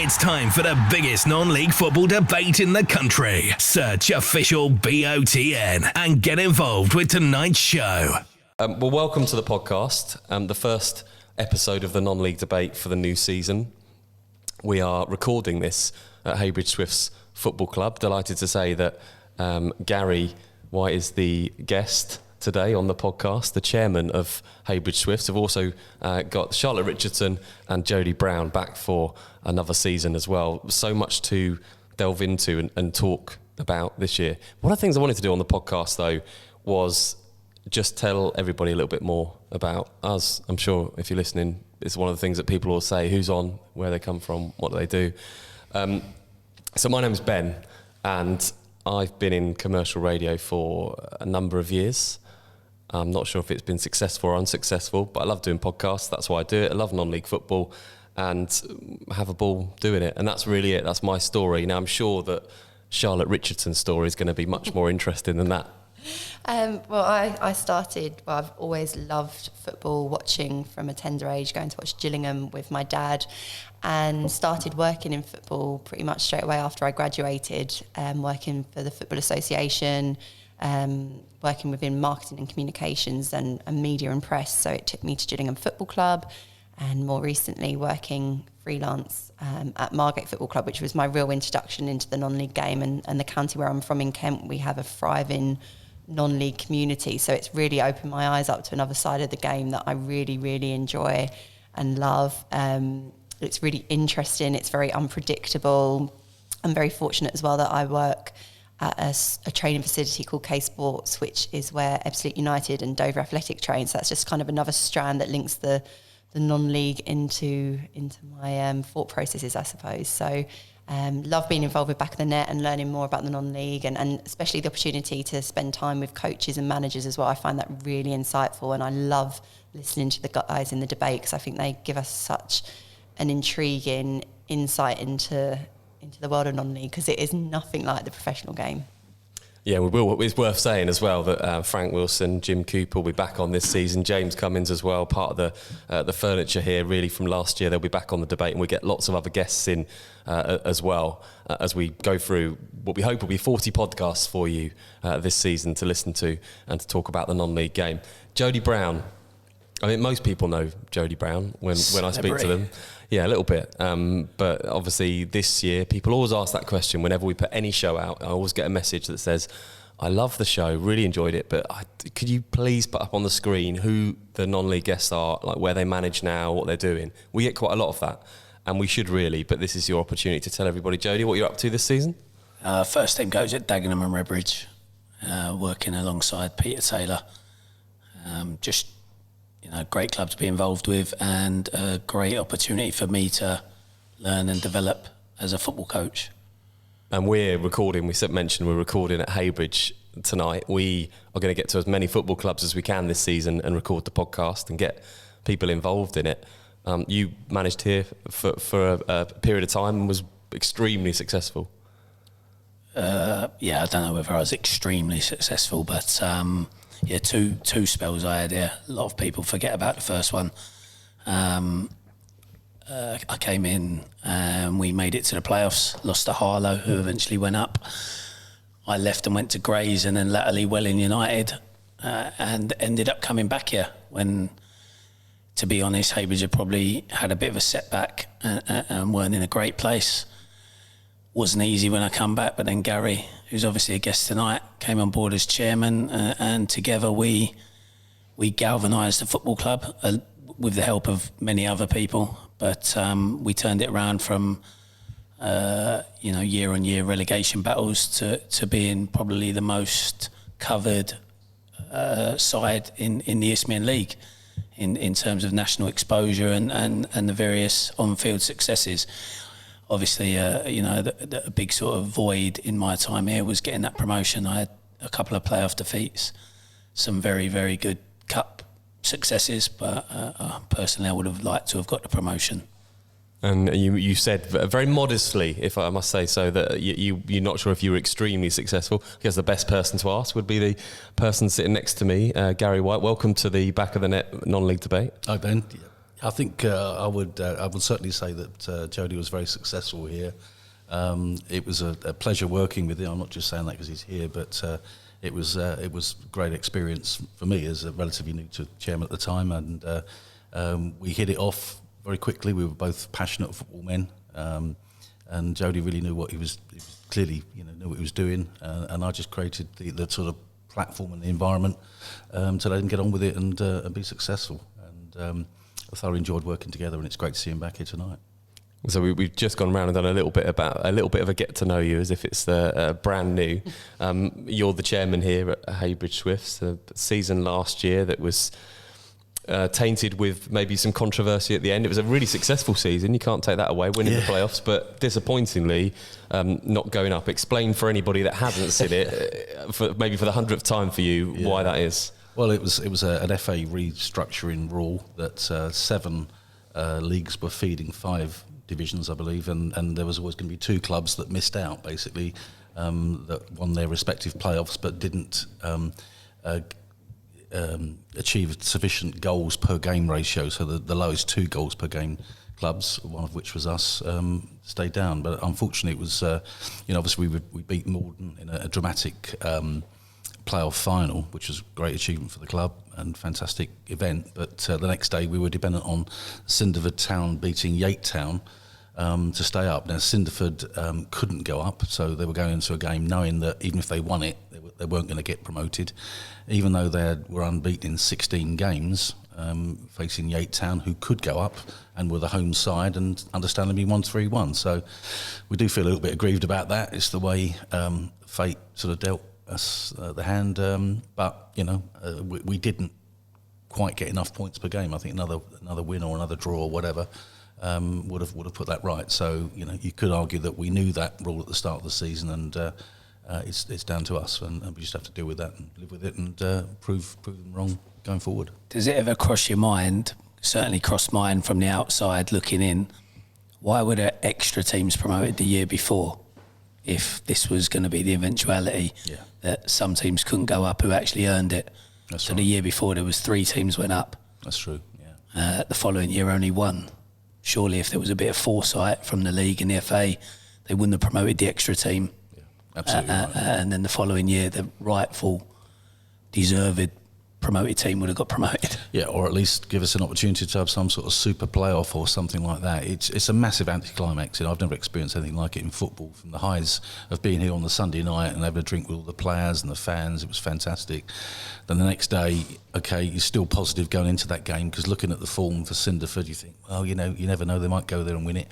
It's time for the biggest non-league football debate in the country. Search official BOTN and get involved with tonight's show. Well, welcome to the podcast, the first episode of the non-league debate for the new season. We are recording this at Heybridge Swifts Football Club. Delighted to say that Gary White is the guest today on the podcast, the chairman of Heybridge Swifts. Have also got Charlotte Richardson and Jody Brown back for another season as well. So much to delve into and talk about this year. One of the things I wanted to do on the podcast, though, was just tell everybody a little bit more about us. I'm sure if you're listening, it's one of the things that people will say: who's on, where they come from, what do they do. So my name's Ben, and I've been in commercial radio for a number of years. I'm not sure if it's been successful or unsuccessful, but I love doing podcasts. That's why I do it. I love non-league football and have a ball doing it. And that's really it. That's my story. Now, I'm sure that Charlotte Richardson's story is going to be much more interesting than that. I've always loved football, watching from a tender age, going to watch Gillingham with my dad, and started working in football pretty much straight away after I graduated, working for the Football Association, working within marketing and communications and media and press. So it took me to Dagenham Football Club, and more recently working freelance at Margate Football Club, which was my real introduction into the non-league game. And the county where I'm from in Kent, we have a thriving non-league community, so it's really opened my eyes up to another side of the game that I really, really enjoy and love. It's really interesting. It's very unpredictable. I'm very fortunate as well that I work at a training facility called K Sports, which is where Absolute United and Dover Athletic train. So that's just kind of another strand that links the non-league into my thought processes, I suppose. So love being involved with Back of the Net and learning more about the non-league, and especially the opportunity to spend time with coaches and managers as well. I find that really insightful, and I love listening to the guys in the debate because I think they give us such an intriguing insight into the world of non-league, because it is nothing like the professional game. Yeah, it's worth saying as well that Frank Wilson, Jim Cooper will be back on this season. James Cummins as well, part of the furniture here really from last year. They'll be back on the debate, and we get lots of other guests in as well as we go through what we hope will be 40 podcasts for you this season to listen to and to talk about the non-league game. Jody Brown. I mean, most people know Jody Brown when I speak to them. Yeah, a little bit. But obviously this year, people always ask that question whenever we put any show out. I always get a message that says, I love the show, really enjoyed it, but could you please put up on the screen who the non-league guests are, like where they manage now, what they're doing? We get quite a lot of that, and we should really, but this is your opportunity to tell everybody. Jody, what you're up to this season? First team coach at Dagenham and Redbridge, working alongside Peter Taylor. Great club to be involved with, and a great opportunity for me to learn and develop as a football coach. And we're recording, we're recording at Heybridge tonight. We are going to get to as many football clubs as we can this season and record the podcast and get people involved in it. You managed here for a period of time and was extremely successful. I don't know whether I was extremely successful, but two spells I had here. A lot of people forget about the first one. I came in and we made it to the playoffs, lost to Harlow, who eventually went up. I left and went to Grays, and then latterly Welling United, and ended up coming back here when, to be honest, Heybridge had probably had a bit of a setback and weren't in a great place. Wasn't easy when I come back, but then Gary, who's obviously a guest tonight, came on board as chairman, and together we galvanised the football club with the help of many other people. But we turned it around from year-on-year relegation battles to being probably the most covered side in the Isthmian League in terms of national exposure and the various on-field successes. Obviously, the big sort of void in my time here was getting that promotion. I had a couple of playoff defeats, some very, very good cup successes, but personally I would have liked to have got the promotion. And you said very modestly, if I must say so, that you're not sure if you were extremely successful. I guess the best person to ask would be the person sitting next to me, Gary White. Welcome to the Back of the Net non-league debate. Hi, Ben. I think I would certainly say that Jody was very successful here. It was a pleasure working with him. I'm not just saying that because he's here, but it was a great experience for me as a relatively new to chairman at the time, and we hit it off very quickly. We were both passionate football men, and Jody really knew what he was clearly, knew what he was doing, and I just created the sort of platform and the environment to let him get on with it and be successful. And I thoroughly enjoyed working together, and it's great to see him back here tonight. So we've just gone around and done a little bit of a get to know you, as if it's brand new. You're the chairman here at Heybridge Swifts. The season last year that was tainted with maybe some controversy at the end. It was a really successful season. You can't take that away, winning the playoffs, but disappointingly not going up. Explain for anybody that hasn't seen it, maybe for the 100th time for you, why that is. Well, it was an FA restructuring rule that 7 leagues were feeding 5 divisions, I believe, and there was always going to be 2 clubs that missed out, basically, that won their respective playoffs but didn't achieve sufficient goals per game ratio. So the lowest 2 goals per game clubs, one of which was us, stayed down. But unfortunately, it was obviously we beat Morden in a dramatic playoff final, which was a great achievement for the club and fantastic event. But the next day we were dependent on Cinderford Town beating Yate Town to stay up. Now Cinderford couldn't go up, so they were going into a game knowing that even if they won it, they weren't going to get promoted, even though they were unbeaten in 16 games, facing Yate Town, who could go up and were the home side, and understandably won 3-1. So we do feel a little bit aggrieved about that. It's the way fate sort of dealt us the hand, but we didn't quite get enough points per game. I think another win or another draw or whatever would have put that right. So you could argue that we knew that rule at the start of the season, and it's down to us, and we just have to deal with that and live with it and prove them wrong going forward. Does it ever cross your mind? Certainly crossed mine from the outside looking in. Why were there extra teams promoted the year before, if this was going to be the eventuality that some teams couldn't go up who actually earned it? That's right. The year before there was 3 teams went up. That's true. Yeah. The following year only 1. Surely if there was a bit of foresight from the league and the FA, they wouldn't have promoted the extra team. Yeah, absolutely right. And then the following year, the rightful, deserved promoted team would have got promoted. Yeah, or at least give us an opportunity to have some sort of super playoff or something like that. It's a massive anticlimax. I've never experienced anything like it in football. From the highs of being here on the Sunday night and having a drink with all the players and the fans, it was fantastic. Then the next day, okay, you're still positive going into that game, because looking at the form for Cinderford, you think, well, you never know, they might go there and win it.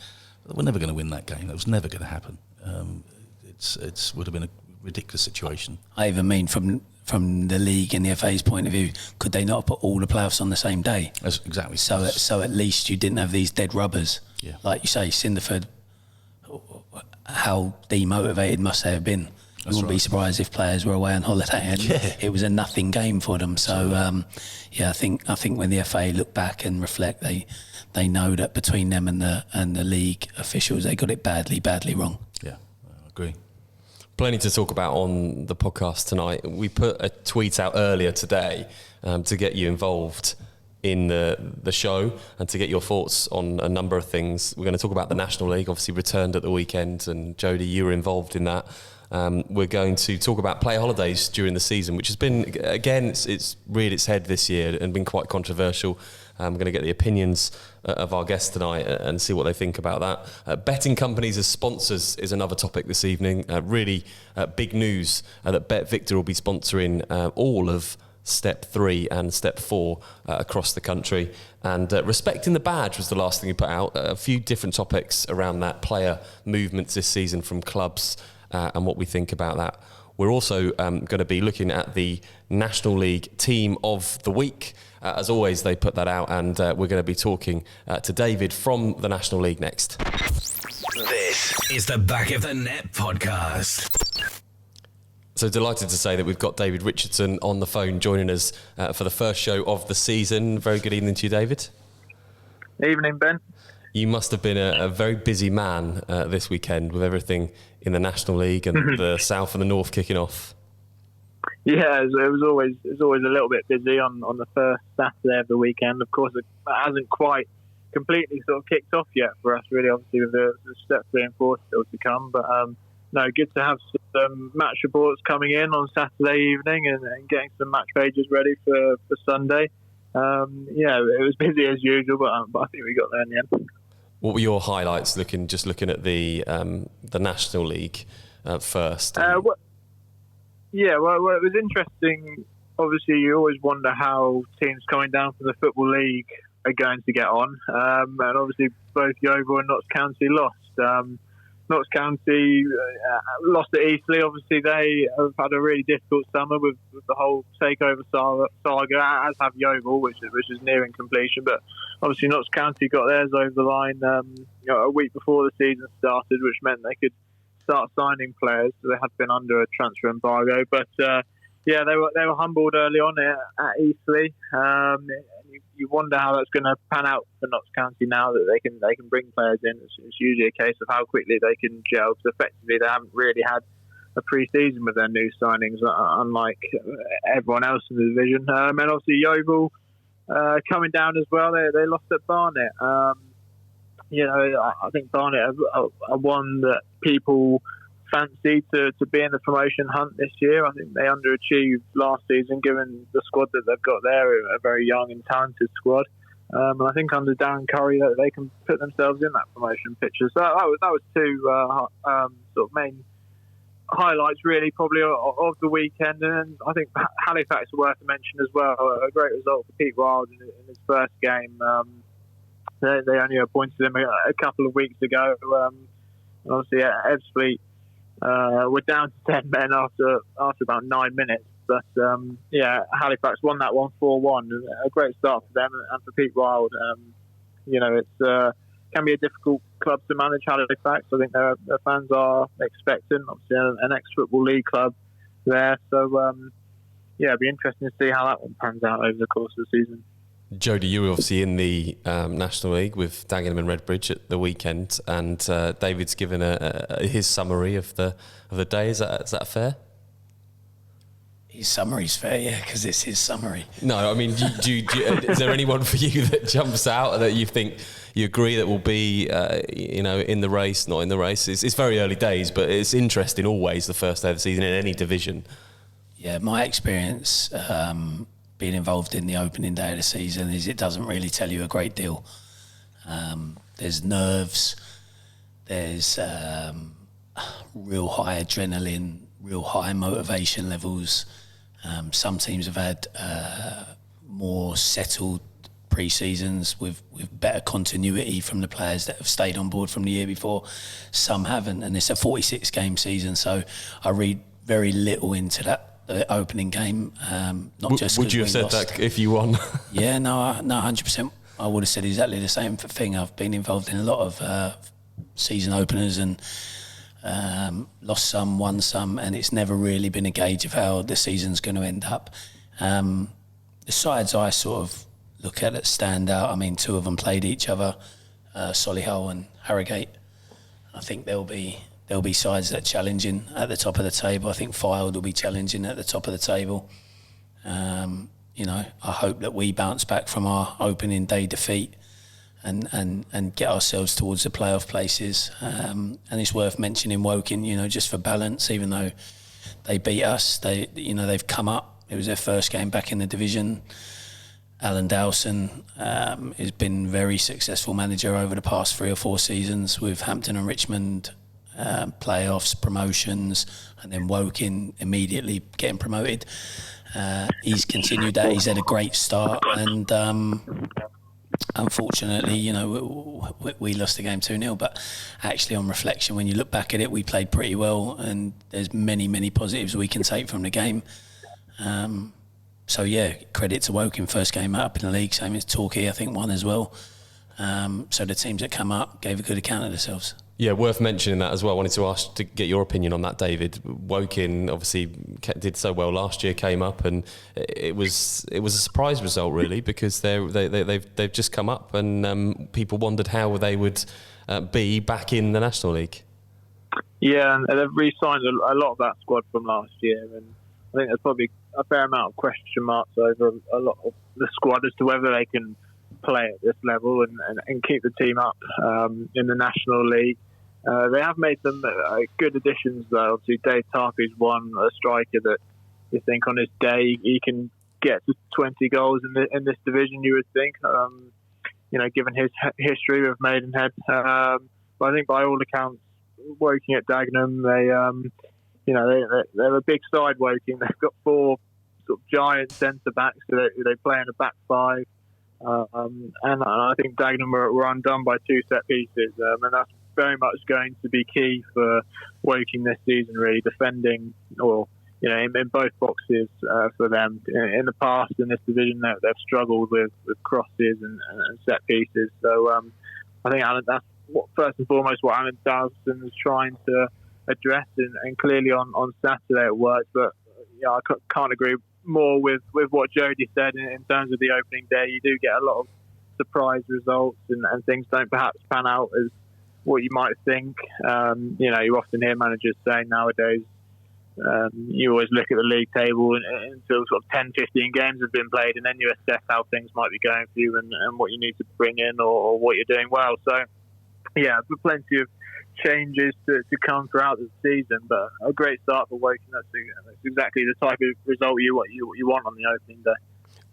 But we're never going to win that game. That was never going to happen. It would have been a ridiculous situation. I even mean from the league and the FA's point of view, could they not have put all the playoffs on the same day? That's exactly. So at least you didn't have these dead rubbers. Yeah. Like you say, Cinderford, how demotivated must they have been? You wouldn't be surprised if players were away on holiday and it was a nothing game for them. So I think when the FA look back and reflect, they know that between them and the league officials, they got it badly wrong. Yeah, I agree. Plenty to talk about on the podcast tonight. We put a tweet out earlier today to get you involved in the show and to get your thoughts on a number of things. We're going to talk about the National League, obviously returned at the weekend, and Jody, you were involved in that. We're going to talk about player holidays during the season, which has been, again, it's reared its head this year and been quite controversial. I'm going to get the opinions of our guests tonight and see what they think about that. Betting companies as sponsors is another topic this evening. Really big news that Bet Victor will be sponsoring all of Step 3 and Step 4 across the country. And Respecting the Badge was the last thing you put out. A few different topics around that, player movements this season from clubs and what we think about that. We're also going to be looking at the National League Team of the Week. As always, they put that out, and we're going to be talking to David from the National League next. This is the Back of the Net podcast. So delighted to say that we've got David Richardson on the phone joining us for the first show of the season. Very good evening to you, David. Evening, Ben. You must have been a very busy man this weekend with everything in the National League and the South and the North kicking off. Yeah, it was always a little bit busy on the first Saturday of the weekend. Of course, it hasn't quite completely sort of kicked off yet for us, really, obviously, with the step 3 and 4 still to come. But no, good to have some match reports coming in on Saturday evening and getting some match pages ready for Sunday. Yeah, it was busy as usual, but I think we got there in the end. What were your highlights looking at the National League first? Well, it was interesting. Obviously, you always wonder how teams coming down from the Football League are going to get on. And obviously, both Yeovil and Notts County lost. Notts County lost at Eastleigh. Obviously, they have had a really difficult summer with the whole takeover saga, as have Yeovil, which is nearing completion. But obviously, Notts County got theirs over the line a week before the season started, which meant they could start signing players. So they had been under a transfer embargo. But yeah, they were humbled early on at Eastleigh. You wonder how that's going to pan out for Notts County now that they can bring players in. It's usually a case of how quickly they can gel, because effectively they haven't really had a pre-season with their new signings, unlike everyone else in the division. And obviously Yeovil coming down as well. They lost at Barnet. I think Barnet are one that people fancy to be in the promotion hunt this year. I think they underachieved last season, given the squad that they've got there, a very young and talented squad. And I think under Darren Curry, they can put themselves in that promotion picture. So that was two sort of main highlights, really, probably of the weekend. And I think Halifax are worth a mention as well. A great result for Pete Wild in his first game. They only appointed him a couple of weeks ago. Obviously, Ebbsfleet we're down to 10 men after about 9 minutes. But Halifax won that one 4-1. A great start for them and for Pete Wild. It's can be a difficult club to manage, Halifax. I think their fans are expecting, obviously, an ex-Football League club there. So, it'd be interesting to see how that one pans out over the course of the season. Jody, you were obviously in the National League with Dagenham and Redbridge at the weekend, and David's given his summary of the day. Is that fair? His summary's fair, yeah, because it's his summary. No, I mean, is there anyone for you that jumps out that you think you agree that will be, in the race, not in the race? It's very early days, but it's interesting always the first day of the season in any division. Yeah, my experience being involved in the opening day of the season is it doesn't really tell you a great deal. There's nerves, there's real high adrenaline, real high motivation levels. Some teams have had more settled pre-seasons with better continuity from the players that have stayed on board from the year before. Some haven't, and it's a 46-game season, so I read very little into the opening game. Not just would you have said lost. That if you won? Yeah, no, 100%. I would have said exactly the same thing. I've been involved in a lot of season openers and lost some, won some, and it's never really been a gauge of how the season's going to end up. The sides I sort of look at that stand out, I mean, two of them played each other, Solihull and Harrogate. I think there'll be sides that are challenging at the top of the table. I think Fylde will be challenging at the top of the table. I hope that we bounce back from our opening day defeat and get ourselves towards the playoff places. And it's worth mentioning Woking, just for balance, even though they beat us, they've come up. It was their first game back in the division. Alan Dowson has been very successful manager over the past 3 or 4 seasons with Hampton and Richmond playoffs, promotions, and then Woking immediately getting promoted. He's continued that. He's had a great start, and unfortunately, we lost the game 2-0. But actually, on reflection, when you look back at it, we played pretty well, and there's many, many positives we can take from the game. So yeah, credit to Woking, first game up in the league, same as Torquay, I think, won as well. So the teams that come up gave a good account of themselves. Yeah, worth mentioning that as well. I wanted to ask to get your opinion on that, David. Woking obviously did so well last year, came up, and it was a surprise result really, because they've just come up, and people wondered how they would be back in the National League. Yeah, and they've re-signed a lot of that squad from last year, and I think there's probably a fair amount of question marks over a lot of the squad as to whether they can play at this level and keep the team up in the National League. They have made some good additions, though. Obviously, Dave Tarpey's one, a striker that you think on his day he can get to 20 goals in this division, you would think, given his history with Maidenhead. But I think by all accounts, Woking at Dagenham, they're a big side, Woking. They've got 4 sort of giant centre-backs who they play in a back 5. And I think Dagenham were undone by 2 set pieces. And that's very much going to be key for Woking this season, really, defending in both boxes for them. In the past, in this division, they've struggled with crosses and set pieces. So I think that's first and foremost what Alan Dawson is trying to address, and clearly on Saturday it worked. But I can't agree more with what Jody said in terms of the opening day. You do get a lot of surprise results, and things don't perhaps pan out as what you might think. You often hear managers saying nowadays, you always look at the league table until sort of 10, 15 games have been played, and then you assess how things might be going for you and what you need to bring in or what you're doing well. So, yeah, plenty of changes to come throughout the season, but a great start for Woking. That's exactly the type of result you want on the opening day.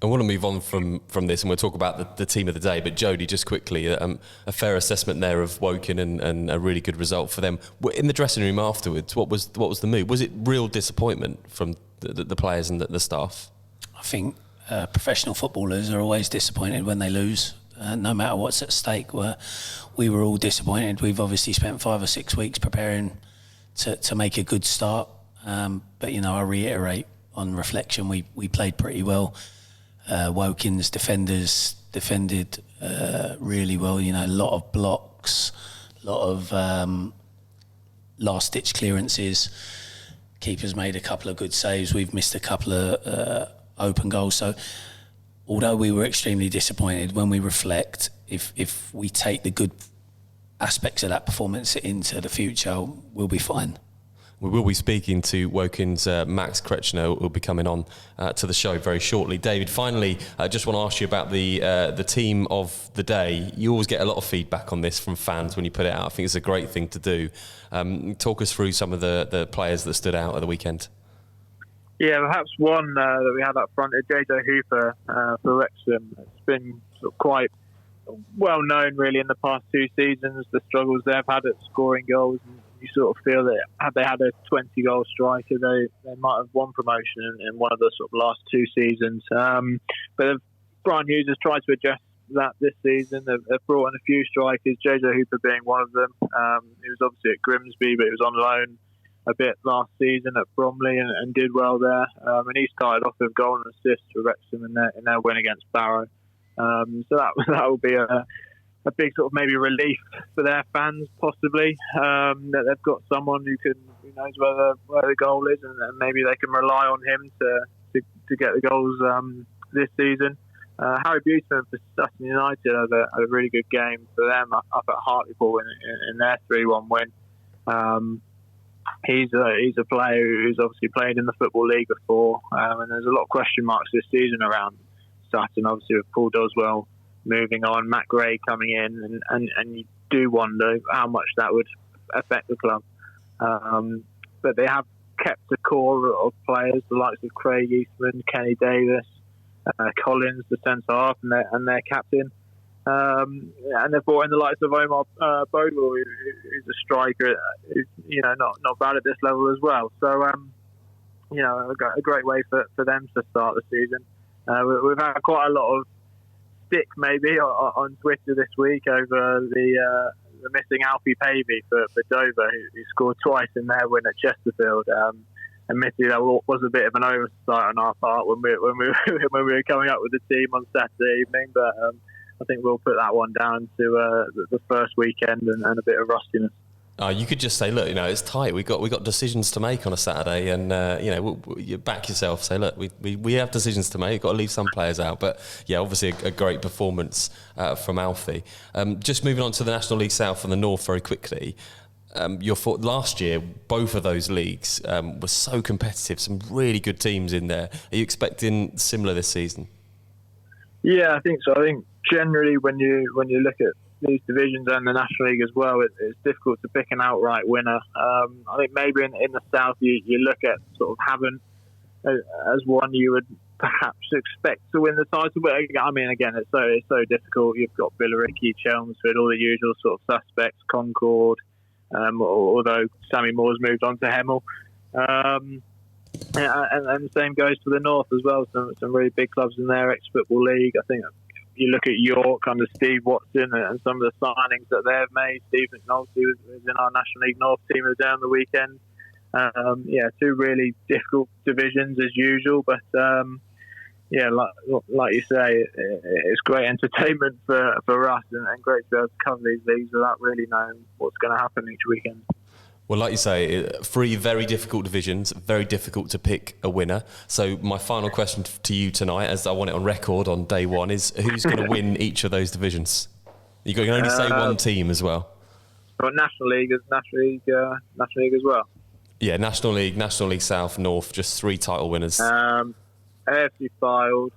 I want to move on from this, and we'll talk about the team of the day. But Jody, just quickly, a fair assessment there of Woking and a really good result for them. In the dressing room afterwards, what was the mood? Was it real disappointment from the players and the staff? I think professional footballers are always disappointed when they lose, no matter what's at stake. We were all disappointed. We've obviously spent 5 or 6 weeks preparing to make a good start. But I reiterate, on reflection, we played pretty well. Woking's defenders defended really well. A lot of blocks, a lot of last-ditch clearances. Keepers made a couple of good saves. We've missed a couple of open goals. So, although we were extremely disappointed, when we reflect, if we take the good aspects of that performance into the future, we'll be fine. We will be speaking to Woking's Max Kretzschmar, who will be coming on to the show very shortly. David, finally, I just want to ask you about the team of the day. You always get a lot of feedback on this from fans when you put it out. I think it's a great thing to do. Talk us through some of the players that stood out at the weekend. Yeah, perhaps one that we had up front is JJ Hooper for Wrexham. It's been sort of quite well known, really, in the past 2 seasons, the struggles they've had at scoring goals. You sort of feel that had they had a 20-goal striker, they might have won promotion in one of the sort of last 2 seasons. But Brian Hughes has tried to adjust that this season. They've brought in a few strikers, JJ Hooper being one of them. He was obviously at Grimsby, but he was on loan a bit last season at Bromley and did well there. And he started off with goal and assist for Wrexham in their win against Barrow. So that will be a big sort of maybe relief for their fans, possibly, that they've got someone who knows where the goal is, and maybe they can rely on him to get the goals this season. Harry Buseman for Sutton United had a really good game for them up at Hartlepool in their 3-1 win. He's a player who's obviously played in the Football League before, and there's a lot of question marks this season around Sutton, obviously with Paul Doswell moving on, Matt Gray coming in, and you do wonder how much that would affect the club. But they have kept a core of players, the likes of Craig Eastman, Kenny Davis, Collins, the centre half, and their captain. And they've brought in the likes of Omar Bodwell, who's a striker, who's not bad at this level as well. So a great way for them to start the season. We've had quite a lot of stick maybe on Twitter this week over the missing Alfie Pavey for Dover, who scored twice in their win at Chesterfield. Admittedly, that was a bit of an oversight on our part when we were coming up with the team on Saturday evening, but I think we'll put that one down to the first weekend and a bit of rustiness. You could just say, look, it's tight. We got decisions to make on a Saturday, and you back yourself. Say, look, we have decisions to make. Got to leave some players out, but yeah, obviously a great performance from Alfie. Just moving on to the National League South and the North very quickly. Your thought last year, both of those leagues were so competitive. Some really good teams in there. Are you expecting similar this season? Yeah, I think so. I think generally when you look at these divisions and the National League as well, it's difficult to pick an outright winner. I think maybe in the South you look at sort of Havant as one you would perhaps expect to win the title, but I mean, again, it's so difficult. You've got Billericay, Chelmsford, all the usual sort of suspects, Concord, although Sammy Moore's moved on to Hemel. And the same goes for the North as well. Some really big clubs in their ex-football league. I think you look at York under Steve Watson and some of the signings that they've made. Steve McNulty was in our National League North team of the day on the weekend. Two really difficult divisions as usual, but like you say, it's great entertainment for us and great to be able to cover these leagues without really knowing what's going to happen each weekend. Well, like you say, 3 very difficult divisions, very difficult to pick a winner. So my final question to you tonight, as I want it on record on day one, is who's going to win each of those divisions? You can only say one team as well. National League as well. Yeah, National League South, North, just 3 title winners. AFC Fylde,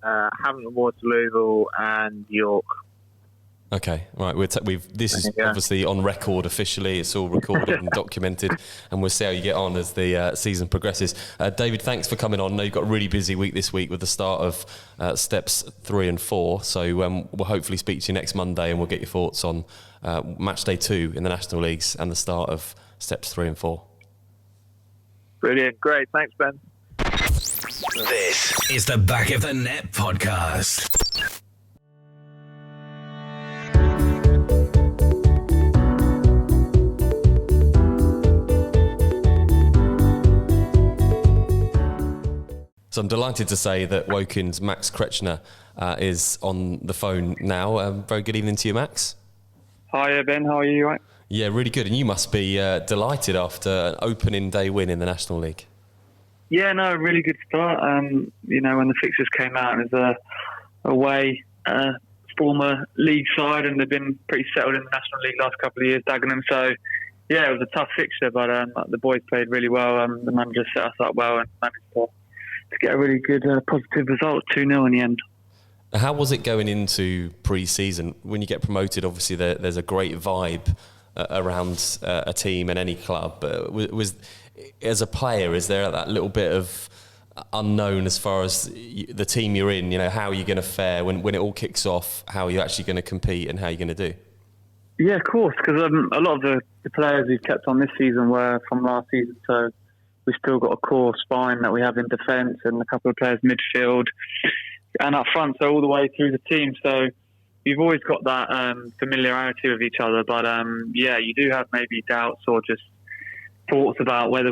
Havant and Waterlooville, and York. Okay, right. This is obviously on record officially. It's all recorded and documented, and we'll see how you get on as the season progresses. David, thanks for coming on. I know you've got a really busy week this week with the start of steps 3 and 4. So we'll hopefully speak to you next Monday, and we'll get your thoughts on match day 2 in the National Leagues and the start of steps 3 and 4. Brilliant, great. Thanks, Ben. This is the Back of the Net podcast. So I'm delighted to say that Wokin's Max Kretzschmar is on the phone now. Very good evening to you, Max. Hi, Ben. How are you? Right? Yeah, really good. And you must be delighted after an opening day win in the National League. Yeah, no, really good start. When the fixtures came out, it was a away former league side, and they've been pretty settled in the National League last couple of years, Dagenham. So, yeah, it was a tough fixture, but the boys played really well. The manager set us up well and managed to get a really good positive result, 2-0 in the end. How was it going into pre-season? When you get promoted, obviously there's a great vibe around a team and any club. Was as a player, is there that little bit of unknown as far as the team you're in? You know, how are you going to fare when it all kicks off? How are you actually going to compete and how are you going to do? Yeah, of course, because a lot of the players we've kept on this season were from last season, so we've still got a core spine that we have in defence and a couple of players midfield and up front, so all the way through the team. So you've always got that familiarity with each other, but you do have maybe doubts or just thoughts about whether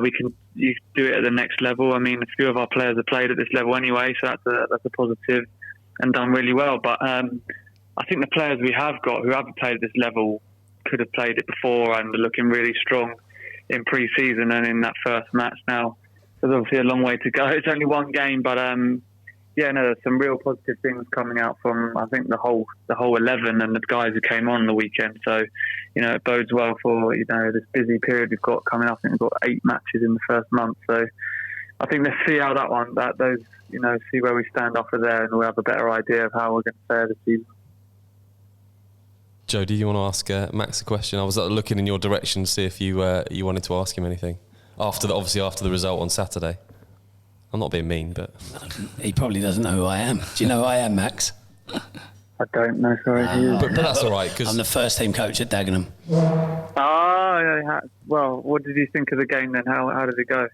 you do it at the next level. I mean, a few of our players have played at this level anyway, so that's a positive and done really well. But I think the players we have got who haven't played at this level could have played it before and are looking really strong in pre-season and in that first match now. There's obviously a long way to go. It's only one game, but there's some real positive things coming out from, I think, the whole 11 and the guys who came on the weekend. So, it bodes well for, this busy period we've got coming up. I think we've got 8 matches in the first month. So I think let's see how see where we stand after there, and we'll have a better idea of how we're going to fare this season. Joe, do you want to ask Max a question? I was looking in your direction to see if you wanted to ask him anything after the result on Saturday. I'm not being mean, but he probably doesn't know who I am. Do you know who I am, Max? I don't know. Sorry, but that's all right. Cause I'm the first team coach at Dagenham. Well, what did you think of the game then? How did it go?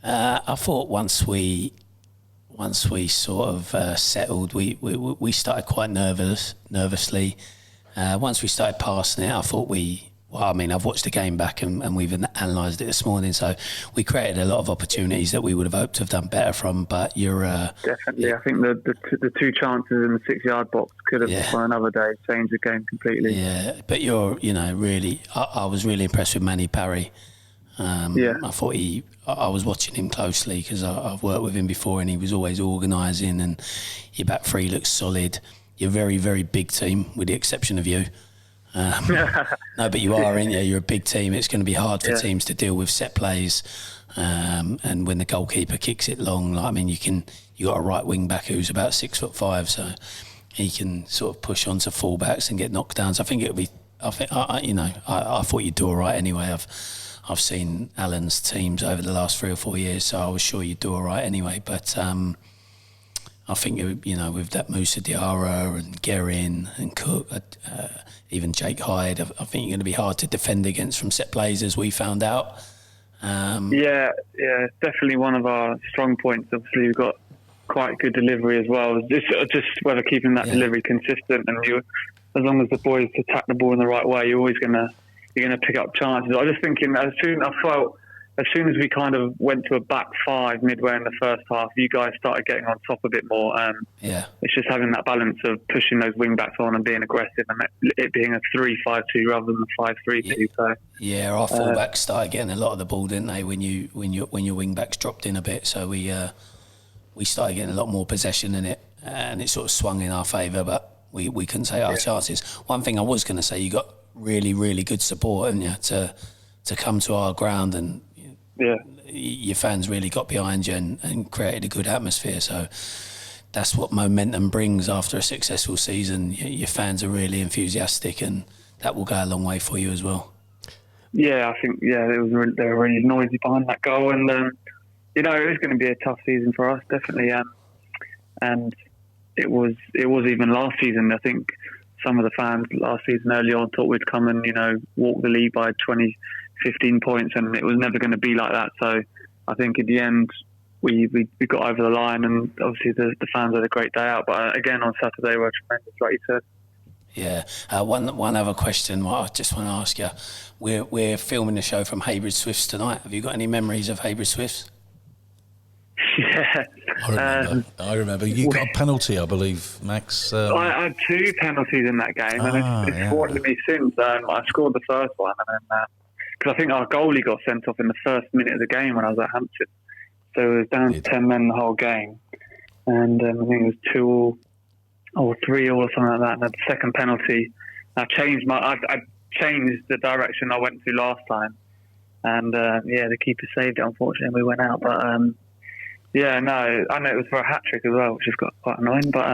I thought once we sort of settled, we started quite nervously. Once we started passing it, I thought I've watched the game back and we've analysed it this morning, so we created a lot of opportunities that we would have hoped to have done better from, but definitely. Yeah. I think the 2 chances in the 6-yard box could have, on another day, changed the game completely. Yeah, but really, I was really impressed with Manny Parry. I thought I was watching him closely because I've worked with him before and he was always organising, and your back three looks solid. You're a very, very big team, with the exception of you. No, but you are, aren't you? You're a big team. It's going to be hard for teams to deal with set plays. And when the goalkeeper kicks it long, like, I mean, you got a right wing back who's about 6'5", so he can sort of push onto fullbacks and get knockdowns. I think it'll be. I thought you'd do all right anyway. I've seen Alan's teams over the last 3 or 4 years, so I was sure you'd do all right anyway. But I think, with that Moussa Diarra and Guerin and Cook, even Jake Hyde, I think you're going to be hard to defend against from set plays, as we found out. Yeah, it's definitely one of our strong points. Obviously, we've got quite good delivery as well. Just whether keeping that delivery consistent, and as long as the boys attack the ball in the right way, you're gonna pick up chances. I was just thinking, as soon as we kind of went to a back five midway in the first half, you guys started getting on top a bit more. It's just having that balance of pushing those wing backs on and being aggressive, and it being a 3-5-2 rather than a 5-3-2. So our fullbacks started getting a lot of the ball, didn't they? When your wing backs dropped in a bit, so we started getting a lot more possession in it, and it sort of swung in our favour, but we couldn't take our chances. One thing I was going to say, you got really, really good support, haven't you, to come to our ground, and your fans really got behind you and created a good atmosphere. So that's what momentum brings after a successful season. Your fans are really enthusiastic, and that will go a long way for you as well. Yeah, I think they were really noisy behind that goal, and it was going to be a tough season for us, definitely. And it was even last season. I think some of the fans last season early on thought we'd come and walk the league by 15 points, and it was never going to be like that. So I think in the end we got over the line, and obviously the fans had a great day out. But again, on Saturday were tremendous, like you said. Yeah. One other question I just want to ask you. We're filming the show from Heybridge Swifts tonight. Have you got any memories of Heybridge Swifts? Yeah. I remember. You got a penalty, I believe, Max. I had 2 penalties in that game, and it's haunted me since. I scored the first one, and then because I think our goalie got sent off in the first minute of the game when I was at Hampton, so it was down to 10 men the whole game, and I think it was 2 or 3 or something like that. And the second penalty, I changed the direction I went to last time, and the keeper saved it. Unfortunately, we went out, but. I know it was for a hat-trick as well, which has got quite annoying, but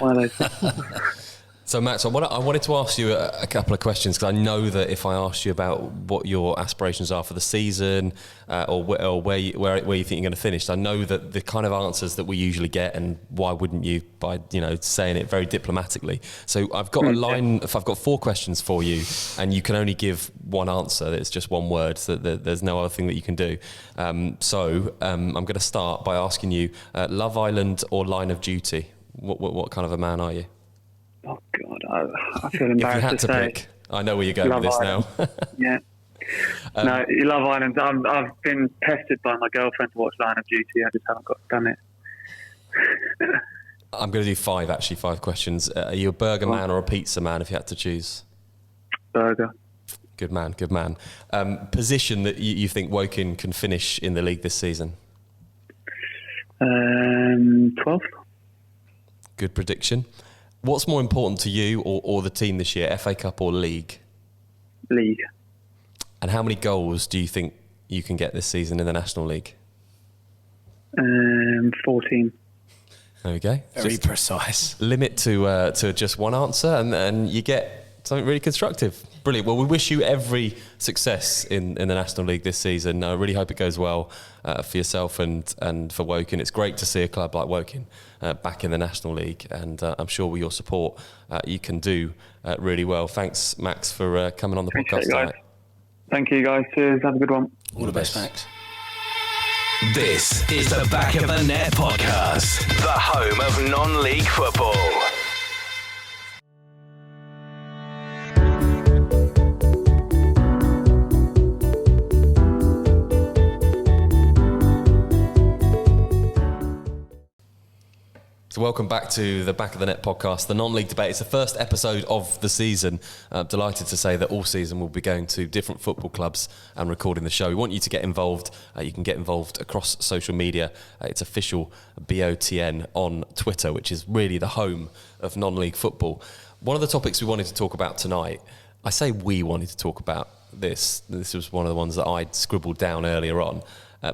one of those. So, Max, I wanted to ask you a couple of questions, because I know that if I asked you about what your aspirations are for the season, or where you think you're going to finish, I know that the kind of answers that we usually get, and why wouldn't you, by saying it very diplomatically. So I've got I've got 4 questions for you, and you can only give one answer. It's just one word, so there's no other thing that you can do. I'm going to start by asking you, Love Island or Line of Duty? What kind of a man are you? Oh God, I feel embarrassed to pick. I know where you're going with this Island. now. Yeah. No, Love Island. I've been pestered by my girlfriend to watch Line of Duty. I just haven't done it. I'm going to do 5 questions. Are you a burger man or a pizza man if you had to choose? Burger. Good man. Position that you think Woking can finish in the league this season? 12th. Good prediction. What's more important to you or the team this year, FA Cup or League? League. And how many goals do you think you can get this season in the National League? 14. There we go. Very precise. Limit to just one answer, and you get something really constructive. Brilliant. Well, we wish you every success in the National League this season. I really hope it goes well for yourself and for Woking. It's great to see a club like Woking back in the National League, and I'm sure with your support you can do really well. Thanks, Max, for coming on the podcast tonight. Thank you, guys. Cheers. Have a good one. All the best, Max. This is the Back of the Net podcast, the home of non-league football. So welcome back to the Back of the Net podcast, the non-league debate. It's the first episode of the season. I'm delighted to say that all season we'll be going to different football clubs and recording the show. We want you to get involved. You can get involved across social media. It's official BOTN on Twitter, which is really the home of non-league football. One of the topics we wanted to talk about tonight, I say we wanted to talk about, this. This was one of the ones that I'd scribbled down earlier on.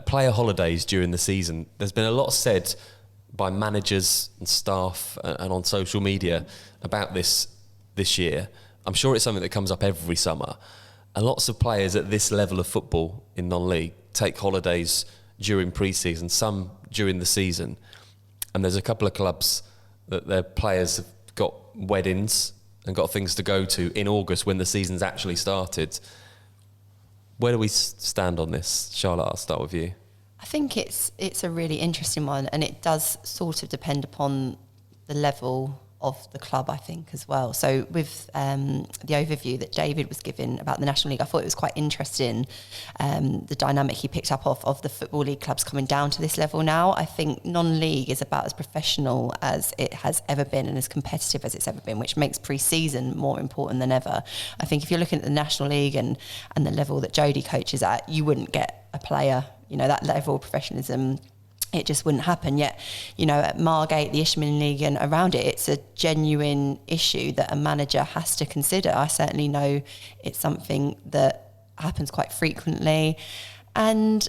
Player holidays during the season. There's been a lot said by managers and staff and on social media about this year. I'm sure it's something that comes up every summer. And lots of players at this level of football in non-league take holidays during pre-season, some during the season. And there's a couple of clubs that their players have got weddings and got things to go to in August when the season's actually started. Where do we stand on this? Charlotte, I'll start with you. I think it's a really interesting one, and it does sort of depend upon the level of the club, I think, as well. So with the overview that David was giving about the National League, I thought it was quite interesting, the dynamic he picked up of the Football League clubs coming down to this level now. I think non-league is about as professional as it has ever been and as competitive as it's ever been, which makes pre-season more important than ever. I think if you're looking at the National League and the level that Jody coaches at, you wouldn't get a player, that level of professionalism. It just wouldn't happen. Yet, at Margate, the Ishmael League and around it, it's a genuine issue that a manager has to consider. I certainly know it's something that happens quite frequently. And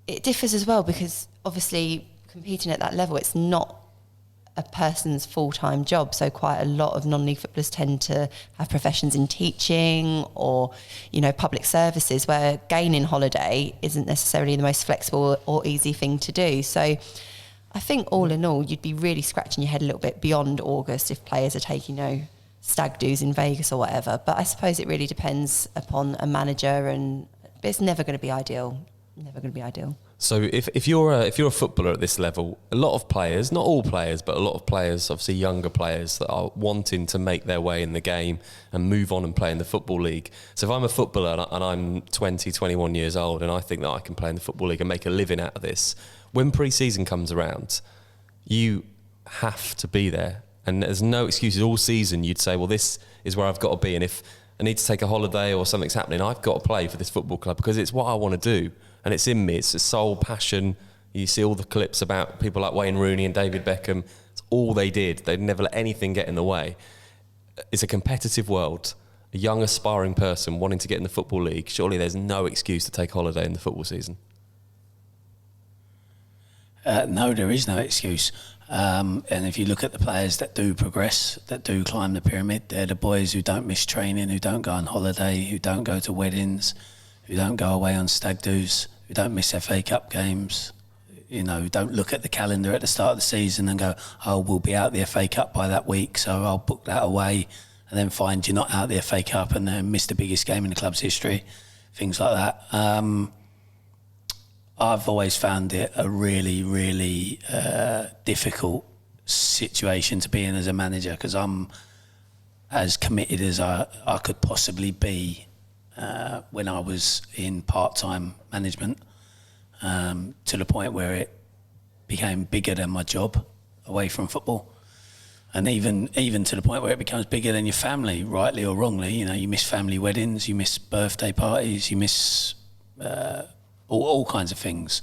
it differs as well because obviously competing at that level, it's not a person's full-time job. So quite a lot of non-league footballers tend to have professions in teaching or, public services where gaining holiday isn't necessarily the most flexible or easy thing to do. So I think all in all, you'd be really scratching your head a little bit beyond August if players are taking, stag do's in Vegas or whatever. But I suppose it really depends upon a manager, but it's never going to be ideal. Never going to be ideal. So if you're a footballer at this level, a lot of players, not all players, but a lot of players, obviously younger players that are wanting to make their way in the game and move on and play in the Football League. So if I'm a footballer and I'm 20, 21 years old and I think that I can play in the Football League and make a living out of this, when pre-season comes around, you have to be there. And there's no excuses. All season you'd say, well, this is where I've got to be. And if I need to take a holiday or something's happening, I've got to play for this football club because it's what I want to do. And it's in me. It's a soul passion. You see all the clips about people like Wayne Rooney and David Beckham. It's all they did. They'd never let anything get in the way. It's a competitive world. A young, aspiring person wanting to get in the Football League. Surely there's no excuse to take holiday in the football season. No, there is no excuse. And if you look at the players that do progress, that do climb the pyramid, they're the boys who don't miss training, who don't go on holiday, who don't go to weddings, who don't go away on stag do's, who don't miss FA Cup games, who don't look at the calendar at the start of the season and go, oh, we'll be out the FA Cup by that week, so I'll book that away, and then find you're not out the FA Cup and then miss the biggest game in the club's history, things like that. I've always found it a really, really difficult situation to be in as a manager because I'm as committed as I could possibly be when I was in part-time management, to the point where it became bigger than my job away from football. And even to the point where it becomes bigger than your family, rightly or wrongly. You miss family weddings, you miss birthday parties, you miss all kinds of things.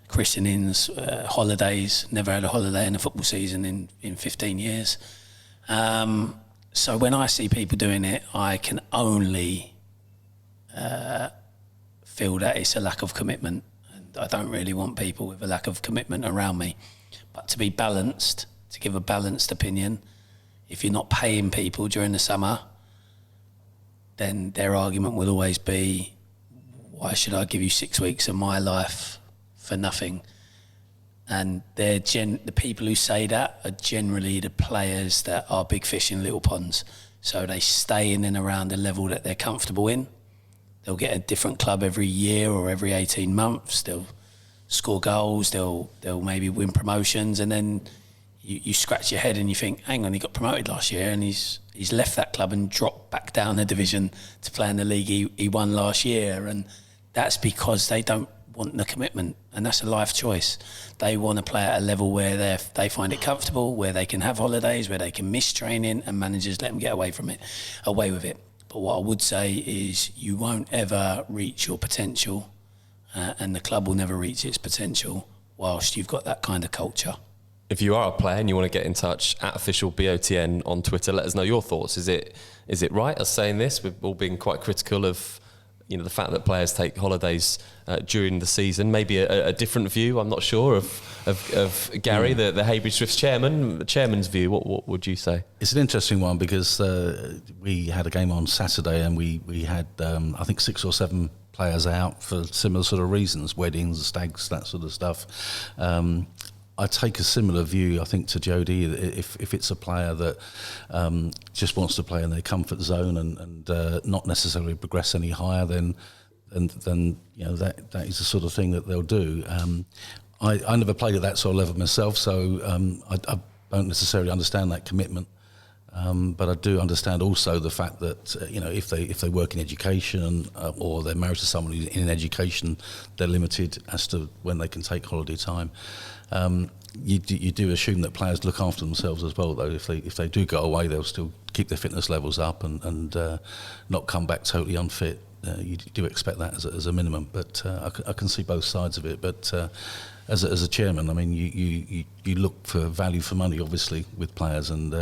Christenings, holidays. Never had a holiday in a football season in 15 years. So when I see people doing it, I can only feel that it's a lack of commitment. And I don't really want people with a lack of commitment around me. But to be balanced, to give a balanced opinion, if you're not paying people during the summer, then their argument will always be, why should I give you 6 weeks of my life for nothing? And the people who say that are generally the players that are big fish in little ponds. So they stay in and around the level that they're comfortable in. They'll get a different club every year or every 18 months. They'll score goals. They'll maybe win promotions. And then you scratch your head and you think, hang on, he got promoted last year and he's left that club and dropped back down a division to play in the league he won last year. And that's because they don't want the commitment, and that's a life choice. They want to play at a level where they find it comfortable, where they can have holidays, where they can miss training, and managers let them get away with it. But what I would say is you won't ever reach your potential, and the club will never reach its potential whilst you've got that kind of culture. If you are a player and you want to get in touch, @officialBOTN on Twitter, let us know your thoughts. Is it right us saying this? We've all been quite critical of the fact that players take holidays during the season, maybe a different view, I'm not sure, of Gary, the Heybridge Swifts chairman. The chairman's view, what would you say? It's an interesting one because we had a game on Saturday and we had, I think, 6 or 7 players out for similar sort of reasons, weddings, stags, that sort of stuff. I take a similar view, I think, to Jody. If it's a player that just wants to play in their comfort zone and not necessarily progress any higher, then that is the sort of thing that they'll do. I never played at that sort of level myself, so I don't necessarily understand that commitment. But I do understand also the fact that if they work in education or they're married to someone who's in education, they're limited as to when they can take holiday time. You do assume that players look after themselves as well, though. If they do go away, they'll still keep their fitness levels up and not come back totally unfit. You do expect that as a minimum, but I can see both sides of it. But as a chairman, I mean, you look for value for money, obviously, with players, and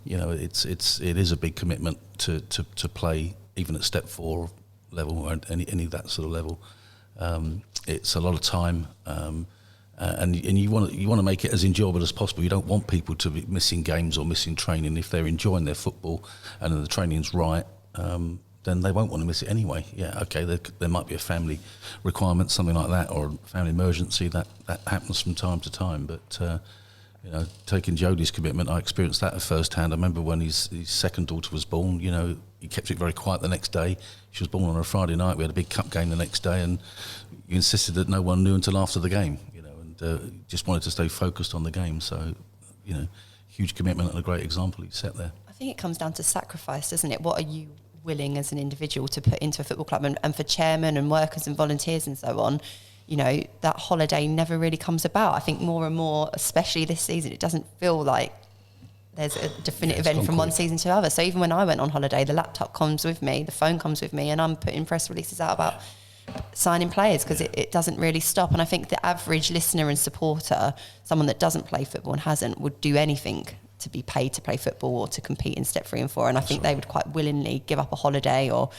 it is a big commitment to play even at step 4 level or any of that sort of level. It's a lot of time. And you want to make it as enjoyable as possible. You don't want people to be missing games or missing training. If they're enjoying their football and the training's right, then they won't want to miss it anyway. Yeah, okay, there might be a family requirement, something like that, or a family emergency that happens from time to time. But taking Jody's commitment, I experienced that at first hand. I remember when his second daughter was born. He kept it very quiet the next day. She was born on a Friday night. We had a big cup game the next day, and you insisted that no one knew until after the game. Just wanted to stay focused on the game. So, huge commitment and a great example he set there. I think it comes down to sacrifice, doesn't it? What are you willing as an individual to put into a football club? And for chairmen and workers and volunteers and so on, that holiday never really comes about. I think more and more, especially this season, it doesn't feel like there's a definitive end from one season to the other. So even when I went on holiday, the laptop comes with me, the phone comes with me, and I'm putting press releases out about signing players because it doesn't really stop. And I think the average listener and supporter, someone that doesn't play football and hasn't, would do anything to be paid to play football or to compete in step 3 and 4. And I think they would quite willingly give up a holiday or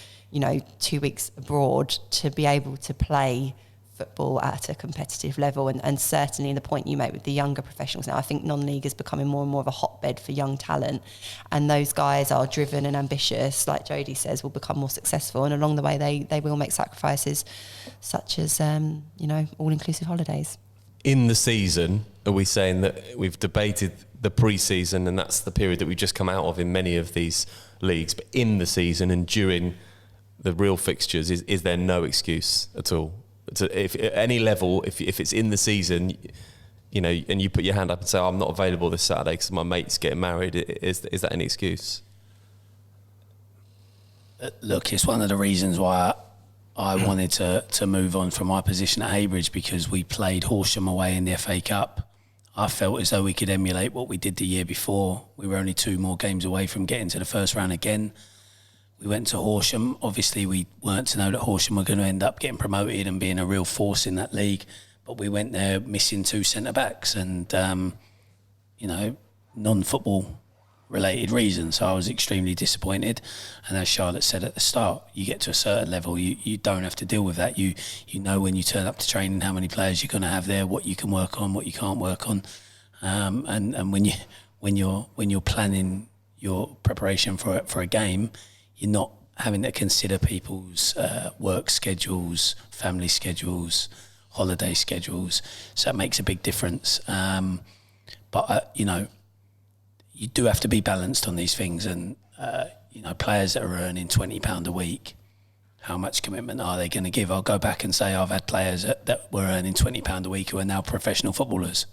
2 weeks abroad to be able to play football at a competitive level. And certainly the point you make with the younger professionals now, I think non-league is becoming more and more of a hotbed for young talent, and those guys are driven and ambitious, like Jody says, will become more successful, and along the way they will make sacrifices such as all-inclusive holidays. In the season, are we saying that we've debated the pre-season and that's the period that we've just come out of in many of these leagues, but in the season and during the real fixtures, is there no excuse at all? If at any level, if it's in the season, and you put your hand up and say, I'm not available this Saturday because my mate's getting married, is that any excuse? Look, it's one of the reasons why I wanted to move on from my position at Heybridge, because we played Horsham away in the FA Cup. I felt as though we could emulate what we did the year before. We were only 2 more games away from getting to the first round again. We went to Horsham. Obviously, we weren't to know that Horsham were going to end up getting promoted and being a real force in that league. But we went there missing 2 centre-backs and, non-football related reasons. So I was extremely disappointed. And as Charlotte said at the start, you get to a certain level, you don't have to deal with that. You know when you turn up to training how many players you're going to have there, what you can work on, what you can't work on. And when you're planning your preparation for a game, you're not having to consider people's work schedules, family schedules, holiday schedules. So that makes a big difference. But you do have to be balanced on these things. And, players that are earning £20 a week, how much commitment are they going to give? I'll go back and say I've had players that were earning £20 a week who are now professional footballers.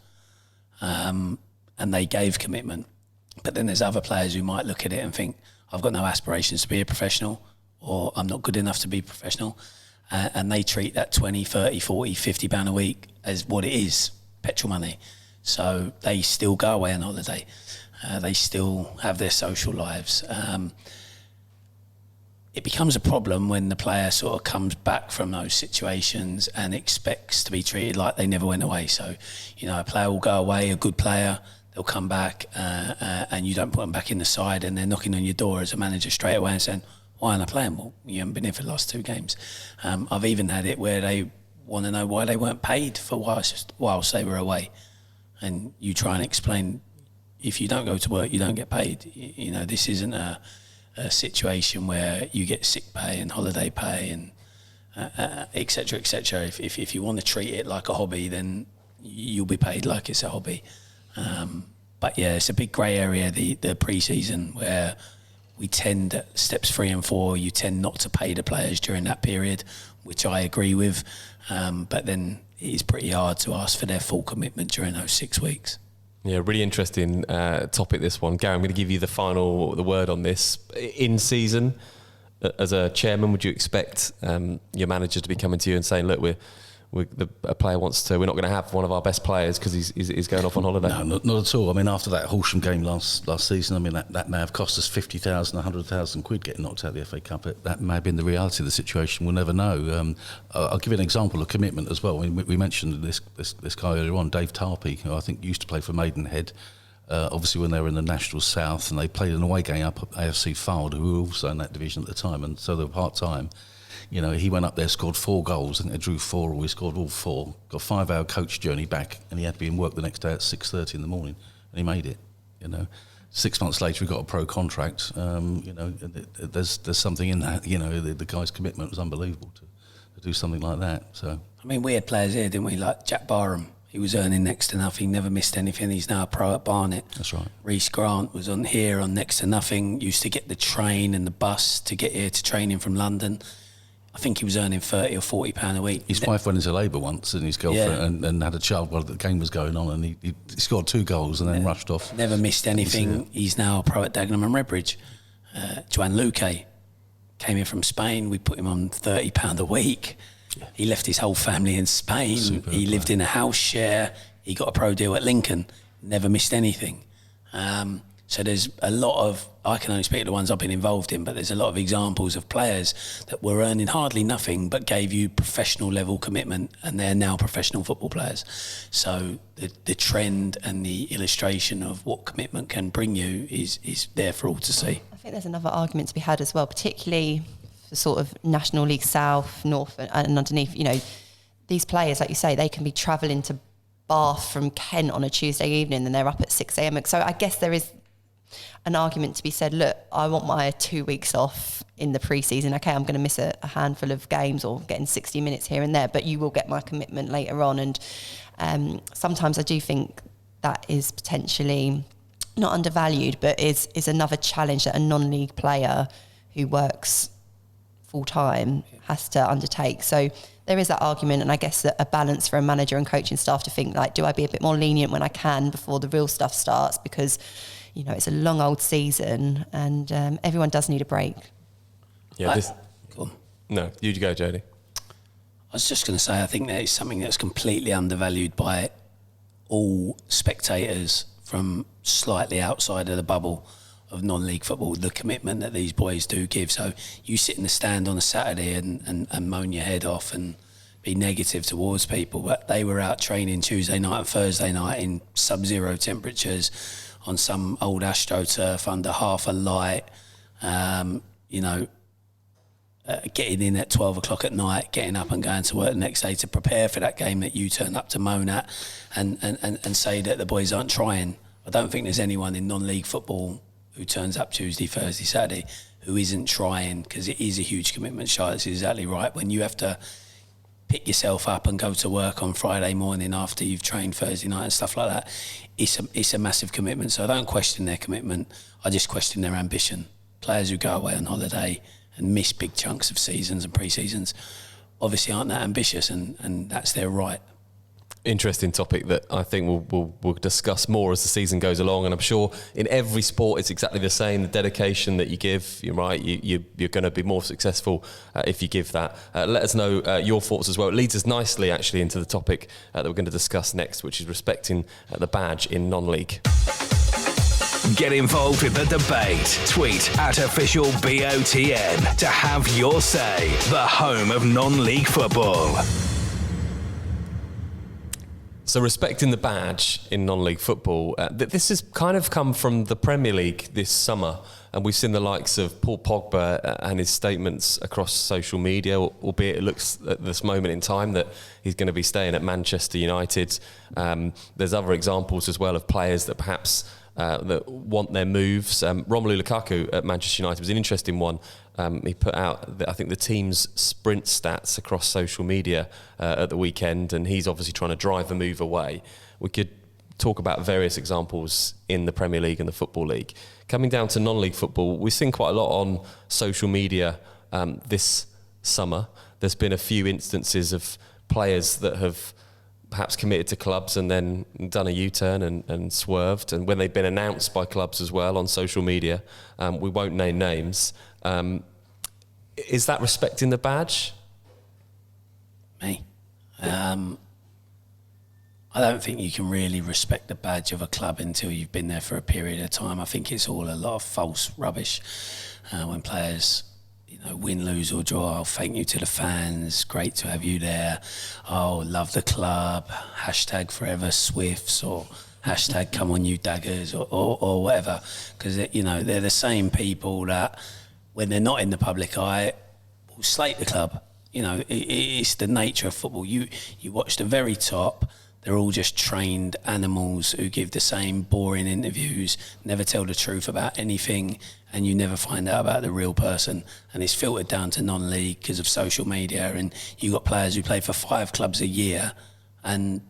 And they gave commitment. But then there's other players who might look at it and think, I've got no aspirations to be a professional, or I'm not good enough to be professional. And they treat that 20, 30, 40, £50 a week as what it is, petrol money. So they still go away on holiday. They still have their social lives. It becomes a problem when the player sort of comes back from those situations and expects to be treated like they never went away. So, a player will go away, a good player, they'll come back and you don't put them back in the side, and they're knocking on your door as a manager straight away and saying, why aren't I playing? Well, you haven't been here for the last 2 games. I've even had it where they want to know why they weren't paid for whilst they were away. And you try and explain, if you don't go to work, you don't get paid. You know, this isn't a situation where you get sick pay and holiday pay and et cetera, et cetera. If you want to treat it like a hobby, then you'll be paid like it's a hobby. But yeah, it's a big grey area, the pre-season, where we tend, at steps 3 and 4, you tend not to pay the players during that period, which I agree with. But then it is pretty hard to ask for their full commitment during those 6 weeks. Yeah, really interesting topic, this one. Gary, I'm going to give you the word on this. In season, as a chairman, would you expect your manager to be coming to you and saying, look, a player wants to, we're not going to have one of our best players because he's going off on holiday? No, not at all. I mean, after that Horsham game last season, I mean, that may have cost us 50,000, 100,000 quid getting knocked out of the FA Cup. That may have been the reality of the situation. We'll never know. I'll give you an example of commitment as well. I mean, we mentioned this guy earlier on, Dave Tarpey, who I think used to play for Maidenhead. Obviously, when they were in the National South, and they played an away game up at AFC Fylde, who were also in that division at the time, and so they were part-time. You know, he went up there, scored 4 goals. I think they drew 4, or he scored all 4. Got a 5-hour coach journey back, and he had to be in work the next day at 6:30 in the morning, and he made it. You know, 6 months later, he got a pro contract. You know, there's something in that. You know, the guy's commitment was unbelievable to do something like that. So, I mean, we had players here, didn't we? Like Jack Barham. He was earning next to nothing, never missed anything. He's now a pro at Barnet. That's right. Reece Grant was on next to nothing. Used to get the train and the bus to get here to training from London. I think he was earning £30 or £40 a week. His wife went into labour once, and his girlfriend, and had a child while the game was going on, and he scored 2 goals and then rushed off. Never missed anything. He's now a pro at Dagenham and Redbridge. Joan Luque came in from Spain. We put him on £30 a week. Yeah. He left his whole family in Spain. Superb he lived in a house share. He got a pro deal at Lincoln. Never missed anything. So there's a lot of, I can only speak to the ones I've been involved in, but there's a lot of examples of players that were earning hardly nothing but gave you professional level commitment, and they're now professional football players. So the trend and the illustration of what commitment can bring you is there for all to see. I think there's another argument to be had as well, particularly for sort of National League South, North and underneath. You know, these players, like you say, they can be travelling to Bath from Kent on a Tuesday evening and they're up at 6 a.m. So I guess there is an argument to be said, look, I want my 2 weeks off in the pre-season. Okay, I'm going to miss a handful of games or getting 60 minutes here and there, but you will get my commitment later on. And sometimes I do think that is potentially not undervalued, but is another challenge that a non-league player who works full-time has to undertake. So there is that argument, and I guess a balance for a manager and coaching staff to think, like, do I be a bit more lenient when I can before the real stuff starts? Because you know, it's a long old season, and everyone does need a break. Yeah, Cool. No, you go, Jody. I was just going to say, I think that is something that's completely undervalued by all spectators from slightly outside of the bubble of non-league football, the commitment that these boys do give. So you sit in the stand on a Saturday and moan your head off and be negative towards people, but they were out training Tuesday night and Thursday night in sub-zero temperatures on some old AstroTurf under half a light, getting in at 12 o'clock at night, getting up and going to work the next day to prepare for that game that you turn up to moan at and say that the boys aren't trying. I don't think there's anyone in non-league football who turns up Tuesday, Thursday, Saturday who isn't trying, because it is a huge commitment. Charlotte's exactly right. When you have to pick yourself up and go to work on Friday morning after you've trained Thursday night and stuff like that, it's a massive commitment. So I don't question their commitment, I just question their ambition. Players who go away on holiday and miss big chunks of seasons and pre-seasons obviously aren't that ambitious, and that's their right. Interesting topic that I think we'll discuss more as the season goes along, and I'm sure in every sport it's exactly the same. The dedication that you give, you're right, you're going to be more successful if you give that. Let us know your thoughts as well. It leads us nicely actually into the topic that we're going to discuss next, which is respecting the badge in non-league. Get involved with the debate. Tweet at @officialBOTN to have your say. The home of non-league football. So respecting the badge in non-league football, this has kind of come from the Premier League this summer, and we've seen the likes of Paul Pogba and his statements across social media, albeit it looks at this moment in time that he's going to be staying at Manchester United. There's other examples as well of players that perhaps that want their moves. Romelu Lukaku at Manchester United was an interesting one. He put out, I think, the team's sprint stats across social media at the weekend, and he's obviously trying to drive the move away. We could talk about various examples in the Premier League and the Football League. Coming down to non-league football, we've seen quite a lot on social media this summer. There's been a few instances of players that have perhaps committed to clubs and then done a U-turn and swerved, and when they've been announced by clubs as well on social media, we won't name names. Is that respecting the badge? Me? I don't think you can really respect the badge of a club until you've been there for a period of time. I think it's all a lot of false rubbish. When players, win, lose or draw, I'll thank you to the fans, great to have you there. Oh, love the club, hashtag forever Swifts, or hashtag come on you daggers, or whatever. Because, they're the same people that, when they're not in the public eye, will slate the club. It's the nature of football. You watch the very top, they're all just trained animals who give the same boring interviews, never tell the truth about anything, and you never find out about the real person. And it's filtered down to non-league because of social media, and you've got players who play for 5 clubs a year and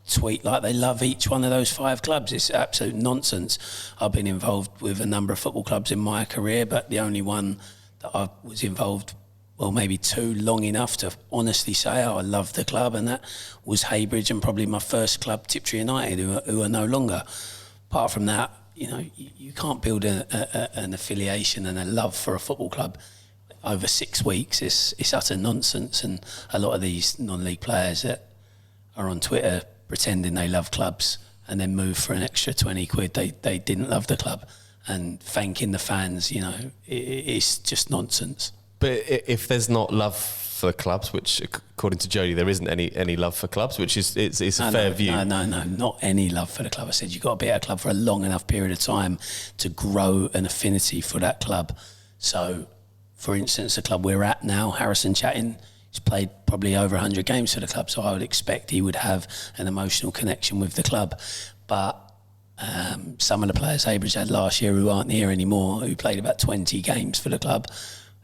tweet like they love each one of those 5 clubs. It's absolute nonsense. I've been involved with a number of football clubs in my career, but the only one that I was involved, well, maybe 2 long enough to honestly say, I love the club, and that was Heybridge, and probably my first club, Tiptree United, who are no longer. Apart from that, you can't build an affiliation and a love for a football club over 6 weeks. It's utter nonsense, and a lot of these non-league players that are on Twitter pretending they love clubs and then move for an extra 20 quid, they didn't love the club, and thanking the fans, it's just nonsense. But if there's not love for clubs, which according to Jody there isn't any love for clubs, which is it's a fair view. No, not any love for the club. I said you've got to be at a club for a long enough period of time to grow an affinity for that club. So, for instance, the club we're at now, Harrison Chatting, he's played probably over 100 games for the club, so I would expect he would have an emotional connection with the club. But some of the players Heybridge had last year who aren't here anymore, who played about 20 games for the club,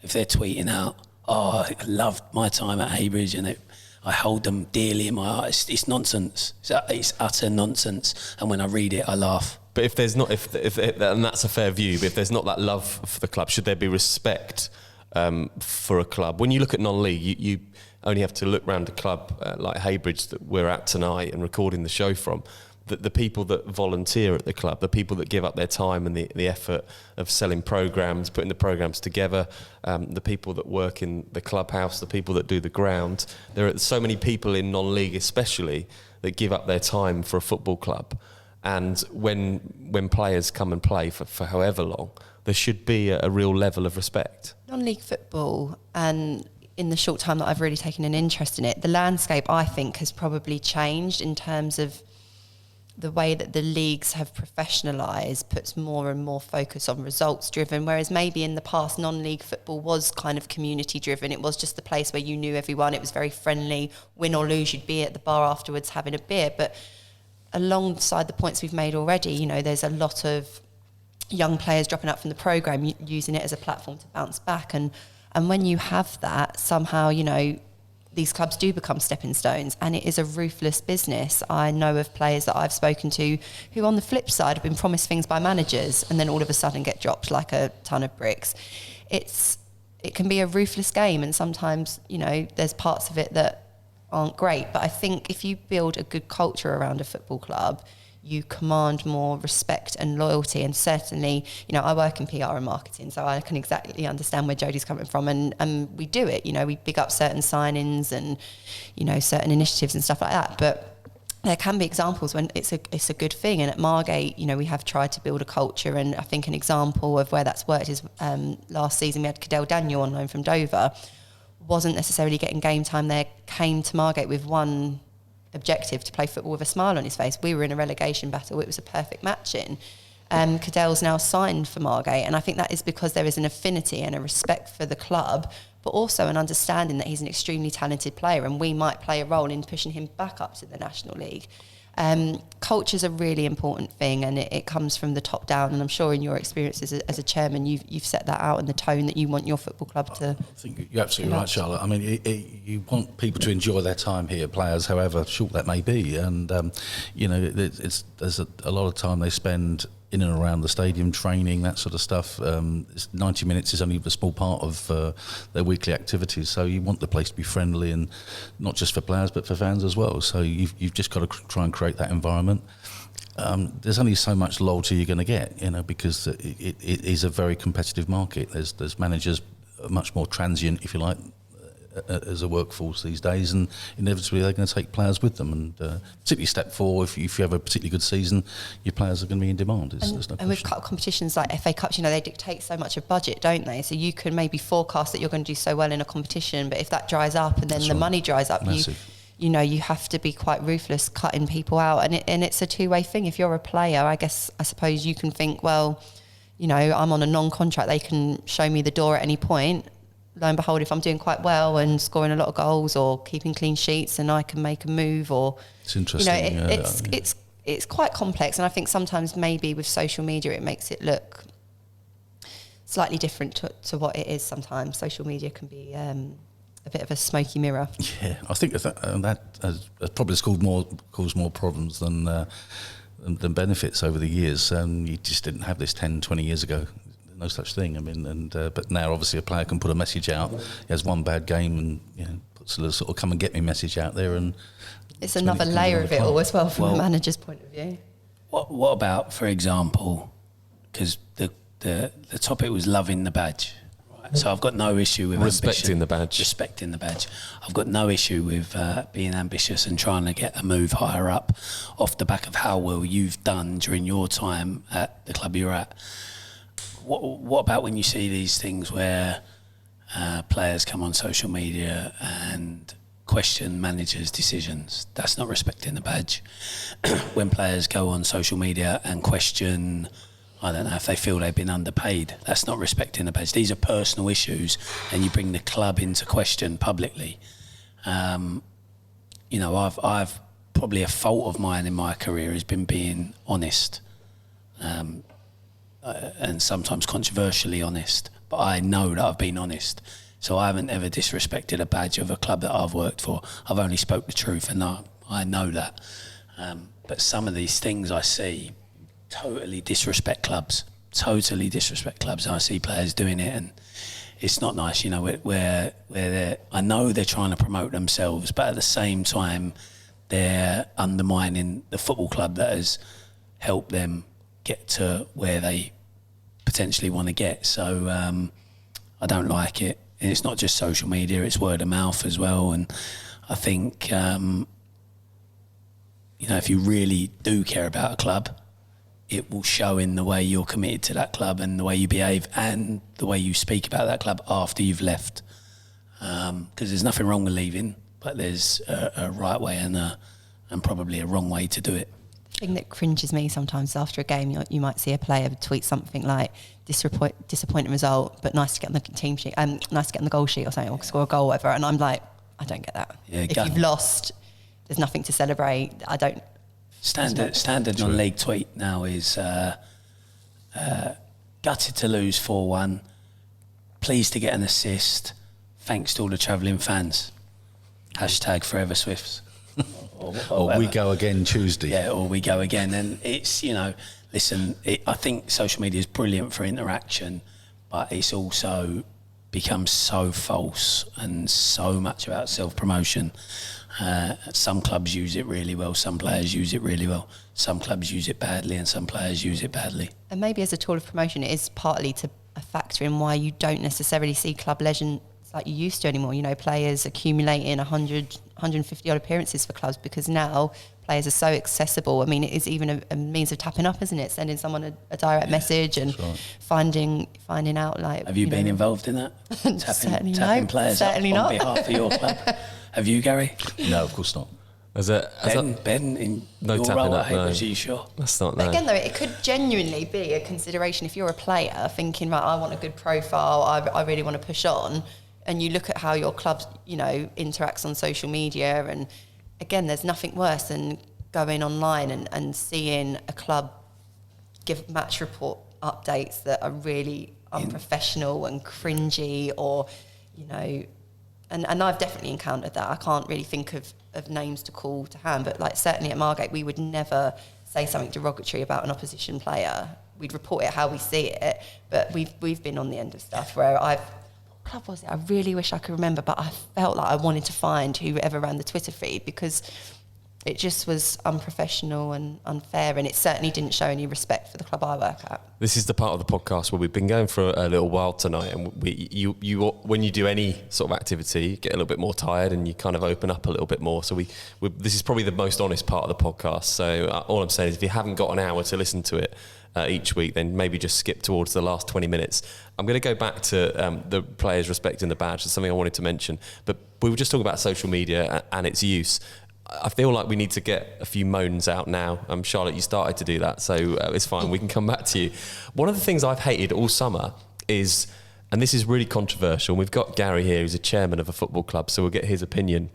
if they're tweeting out, I loved my time at Heybridge and I hold them dearly in my heart, it's nonsense. It's utter nonsense. And when I read it, I laugh. But if there's not, if and that's a fair view, but if there's not that love for the club, should there be respect for a club? When you look at non-league, you only have to look around a club like Heybridge that we're at tonight and recording the show from. The people that volunteer at the club, the people that give up their time and the effort of selling programmes, putting the programmes together, the people that work in the clubhouse, the people that do the ground. There are so many people in non-league especially that give up their time for a football club. And when players come and play for however long, there should be a real level of respect. Non-league football, and in the short time that I've really taken an interest in it, the landscape, I think, has probably changed in terms of the way that the leagues have professionalised, puts more and more focus on results driven, whereas maybe in the past non-league football was kind of community driven. It was just the place where you knew everyone, it was very friendly, win or lose, you'd be at the bar afterwards having a beer. But alongside the points we've made already, there's a lot of young players dropping out from the programme, using it as a platform to bounce back, and when you have that, somehow, these clubs do become stepping stones, and it is a ruthless business. I know of players that I've spoken to who, on the flip side, have been promised things by managers and then all of a sudden get dropped like a ton of bricks. It can be a ruthless game, and sometimes, there's parts of it that aren't great. But I think if you build a good culture around a football club, you command more respect and loyalty. And certainly, I work in PR and marketing, so I can exactly understand where Jodie's coming from, and we do it. We big up certain signings and, certain initiatives and stuff like that. But there can be examples when it's a good thing. And at Margate, we have tried to build a culture, and I think an example of where that's worked is last season we had Cadell Daniel on loan from Dover. Wasn't necessarily getting game time there, came to Margate with one objective to play football with a smile on his face. We were in a relegation battle. It was a perfect match-in. Cadell's now signed for Margate, and I think that is because there is an affinity and a respect for the club, but also an understanding that he's an extremely talented player, and we might play a role in pushing him back up to the National League. Culture is a really important thing, and it comes from the top down, and I'm sure in your experiences as a chairman you've set that out, and the tone that you want your football club to... I think you're absolutely right, Charlotte. I mean, you want people to enjoy their time here, players, however short that may be, and there's a lot of time they spend in and around the stadium, training, that sort of stuff. 90 minutes is only a small part of their weekly activities, so you want the place to be friendly, and not just for players but for fans as well. So you've just got to try and create that environment. There's only so much loyalty you're going to get, because it is a very competitive market. There's managers much more transient, if you like, as a workforce these days, and inevitably they're going to take players with them, and particularly step 4, if you have a particularly good season, your players are going to be in demand. There's no question. With cup competitions like FA Cups, they dictate so much of budget, don't they? So you can maybe forecast that you're going to do so well in a competition, but if that dries up and then money dries up, you have to be quite ruthless cutting people out, and it's a two-way thing. If you're a player, I suppose you can think, well, I'm on a non-contract, they can show me the door at any point. Lo and behold, if I'm doing quite well and scoring a lot of goals or keeping clean sheets, and I can make a move, or it's interesting. It's quite complex, and I think sometimes maybe with social media it makes it look slightly different to what it is. Sometimes social media can be a bit of a smoky mirror. Yeah, I think that has probably caused more problems than benefits over the years. You just didn't have this 10, 20 years ago. No such thing. I mean, but now obviously a player can put a message out. He has one bad game and puts a little sort of come and get me message out there, and it's another layer of it all as well from a manager's point of view. What about, for example, because the topic was loving the badge, right? So I've got no issue with respecting the badge. Respecting the badge. I've got no issue with being ambitious and trying to get a move higher up off the back of how well you've done during your time at the club you're at. What about when you see these things where players come on social media and question managers' decisions? That's not respecting the badge. When players go on social media and question, I don't know, if they feel they've been underpaid, that's not respecting the badge. These are personal issues, and you bring the club into question publicly. I've probably a fault of mine in my career has been being honest. And sometimes controversially honest, but I know that I've been honest. So I haven't ever disrespected a badge of a club that I've worked for. I've only spoke the truth, and I know that. But some of these things I see totally disrespect clubs. And I see players doing it, and it's not nice. Where I know they're trying to promote themselves, but at the same time they're undermining the football club that has helped them get to where they potentially want to get. So I don't like it. And it's not just social media, it's word of mouth as well. And I think, if you really do care about a club, it will show in the way you're committed to that club and the way you behave and the way you speak about that club after you've left. Because there's nothing wrong with leaving, but there's a right way and probably a wrong way to do it. The thing that cringes me sometimes after a game, you might see a player tweet something like disappointing result, but nice to get on the team sheet, nice to get on the goal sheet or something, or score a goal, or whatever. And I'm like, I don't get that. Yeah, if you've lost, there's nothing to celebrate. I don't. Standard non-league tweet now is gutted to lose 4-1, pleased to get an assist, thanks to all the travelling fans. Hashtag Forever Swifts. or we go again Tuesday. Yeah, or we go again. And it's, listen, I think social media is brilliant for interaction, but it's also become so false and so much about self-promotion. Some clubs use it really well, some players use it really well, some clubs use it badly, and some players use it badly. And maybe as a tool of promotion, it is partly to a factor in why you don't necessarily see club legends like you used to anymore. Players accumulating 100, 150 odd appearances for clubs, because now players are so accessible. I mean, it is even a means of tapping up, isn't it? Sending someone a direct message and finding out, like... Have you been involved in that? tapping players certainly up on behalf of your club? Have you, Gary? No, of course not. Ben, in no your tapping role up, at Heybridge, are you sure? That's not But again, though, it could genuinely be a consideration if you're a player thinking, right, I want a good profile, I really want to push on, and you look at how your club, interacts on social media, and again, there's nothing worse than going online and seeing a club give match report updates that are really unprofessional and cringy, or, and I've definitely encountered that. I can't really think of names to call to hand, but like certainly at Margate, we would never say something derogatory about an opposition player. We'd report it how we see it, but we've been on the end of stuff where what club was it? I really wish I could remember, but I felt like I wanted to find whoever ran the Twitter feed, because it just was unprofessional and unfair, and it certainly didn't show any respect for the club I work at. This is the part of the podcast where we've been going for a little while tonight, and when you do any sort of activity, you get a little bit more tired and you kind of open up a little bit more. So this is probably the most honest part of the podcast. So all I'm saying is, if you haven't got an hour to listen to it each week, then maybe just skip towards the last 20 minutes. I'm going to go back to the players respecting the badge. It's something I wanted to mention, but we were just talking about social media and its use. I feel like we need to get a few moans out now. Charlotte, you started to do that, so it's fine. We can come back to you. One of the things I've hated all summer is, and this is really controversial, and we've got Gary here, who's a chairman of a football club, so we'll get his opinion.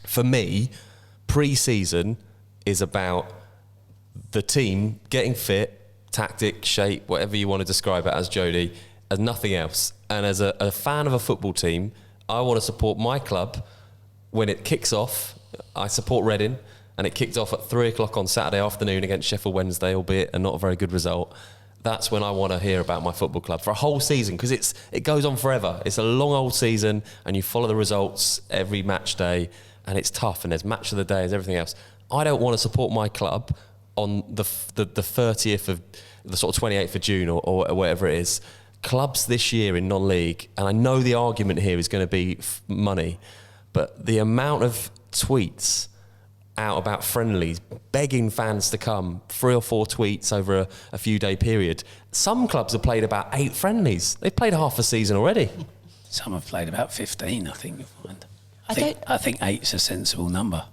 For me, pre-season is about the team getting fit, tactic, shape, whatever you want to describe it as, Jody, as nothing else. And as a fan of a football team, I want to support my club when it kicks off. I support Reading, and it kicked off at 3:00 on Saturday afternoon against Sheffield Wednesday, albeit a not a very good result. That's when I want to hear about my football club for a whole season, because it goes on forever. It's a long old season, and you follow the results every match day, and it's tough, and there's match of the day and everything else. I don't want to support my club on the 30th of the sort of 28th of June or whatever it is. Clubs this year in non-league, and I know the argument here is going to be money, but the amount of tweets out about friendlies, begging fans to come, 3 or 4 tweets over a few day period. Some clubs have played about 8 friendlies. They've played half a season already. Some have played about 15, I think you'll find. I think 8's a sensible number.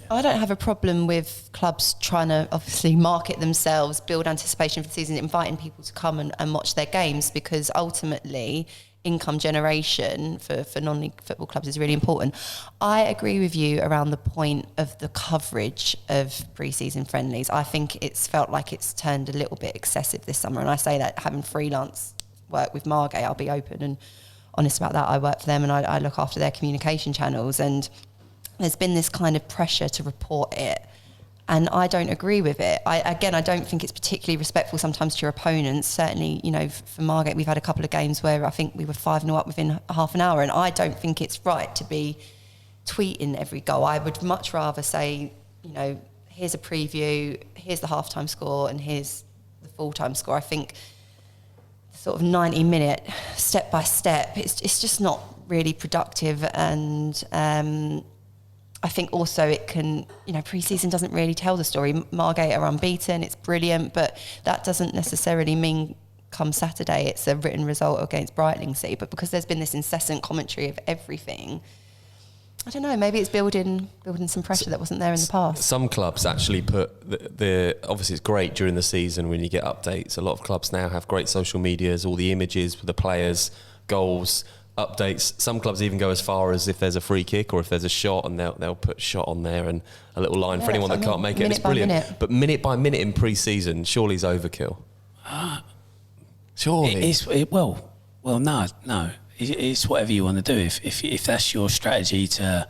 I don't have a problem with clubs trying to obviously market themselves, build anticipation for the season, inviting people to come and watch their games, because ultimately income generation for non-league football clubs is really important. I agree with you around the point of the coverage of pre-season friendlies. I think it's felt like it's turned a little bit excessive this summer, and I say that having freelance work with Margate, I'll be open and honest about that. I work for them and I look after their communication channels, and there's been this kind of pressure to report it, and I don't agree with it. I don't think it's particularly respectful sometimes to your opponents. Certainly, for Margate, we've had a couple of games where I think we were 5-0 up within half an hour, and I don't think it's right to be tweeting every goal. I would much rather say, here's a preview, here's the halftime score, and here's the full-time score. I think the sort of 90-minute, step by step, it's just not really productive, and I think also it can, pre-season doesn't really tell the story. Margate are unbeaten, it's brilliant, but that doesn't necessarily mean come Saturday it's a written result against Brightlingsea. But because there's been this incessant commentary of everything, I don't know, maybe it's building some pressure that wasn't there in the past. Some clubs actually put obviously it's great during the season when you get updates. A lot of clubs now have great social medias, all the images with the players, goals, updates. Some clubs even go as far as if there's a free kick or if there's a shot, and they'll put shot on there and a little line for anyone that can't make it. It's brilliant. But minute by minute in pre-season, surely is overkill. Surely. No. It's whatever you want to do. If that's your strategy to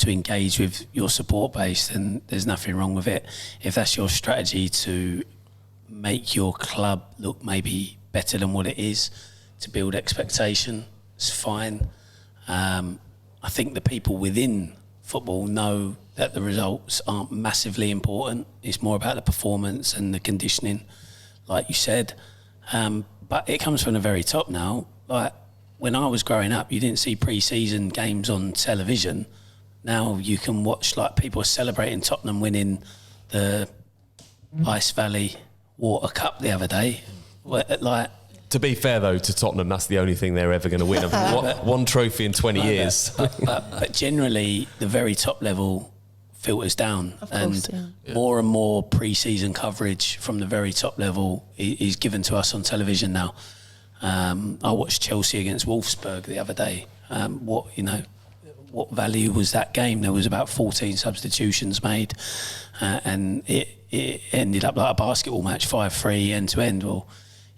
engage with your support base, then there's nothing wrong with it. If that's your strategy to make your club look maybe better than what it is, to build expectation, it's fine. I think the people within football know that the results aren't massively important. It's more about the performance and the conditioning, like you said. But it comes from the very top now. Like when I was growing up, you didn't see pre-season games on television. Now you can watch, like, people are celebrating Tottenham winning the Ice Valley Water Cup the other day. To be fair, though, to Tottenham, that's the only thing they're ever going to win. One trophy in 20 years. But generally, the very top level filters down, Of course, more and more pre-season coverage from the very top level is given to us on television now. I watched Chelsea against Wolfsburg the other day. What value was that game? There was about 14 substitutions made, and it ended up like a basketball match, 5-3 end to end. Well,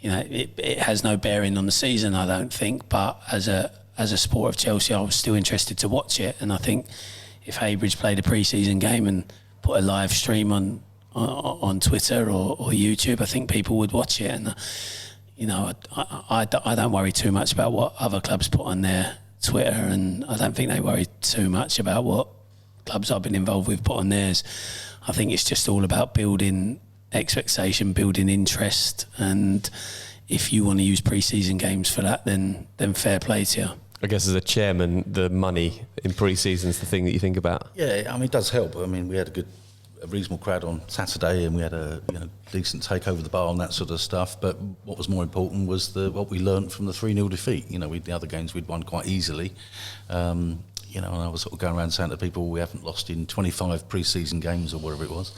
it has no bearing on the season, I don't think. But as a supporter of Chelsea, I was still interested to watch it, and I think if Heybridge played a pre-season game and put a live stream on Twitter or YouTube, I think people would watch it. And I don't worry too much about what other clubs put on their Twitter, and I don't think they worry too much about what clubs I've been involved with put on theirs. I think it's just all about building expectation, building interest, and if you want to use pre-season games for that, then fair play to you. I guess as a chairman, the money in pre-season is the thing that you think about. Yeah, I mean, it does help. I mean, we had a reasonable crowd on Saturday, and we had a decent take over the bar and that sort of stuff. But what was more important was what we learnt from the 3-0 defeat. The other games we'd won quite easily. And I was sort of going around saying to people, we haven't lost in 25 pre-season games or whatever it was.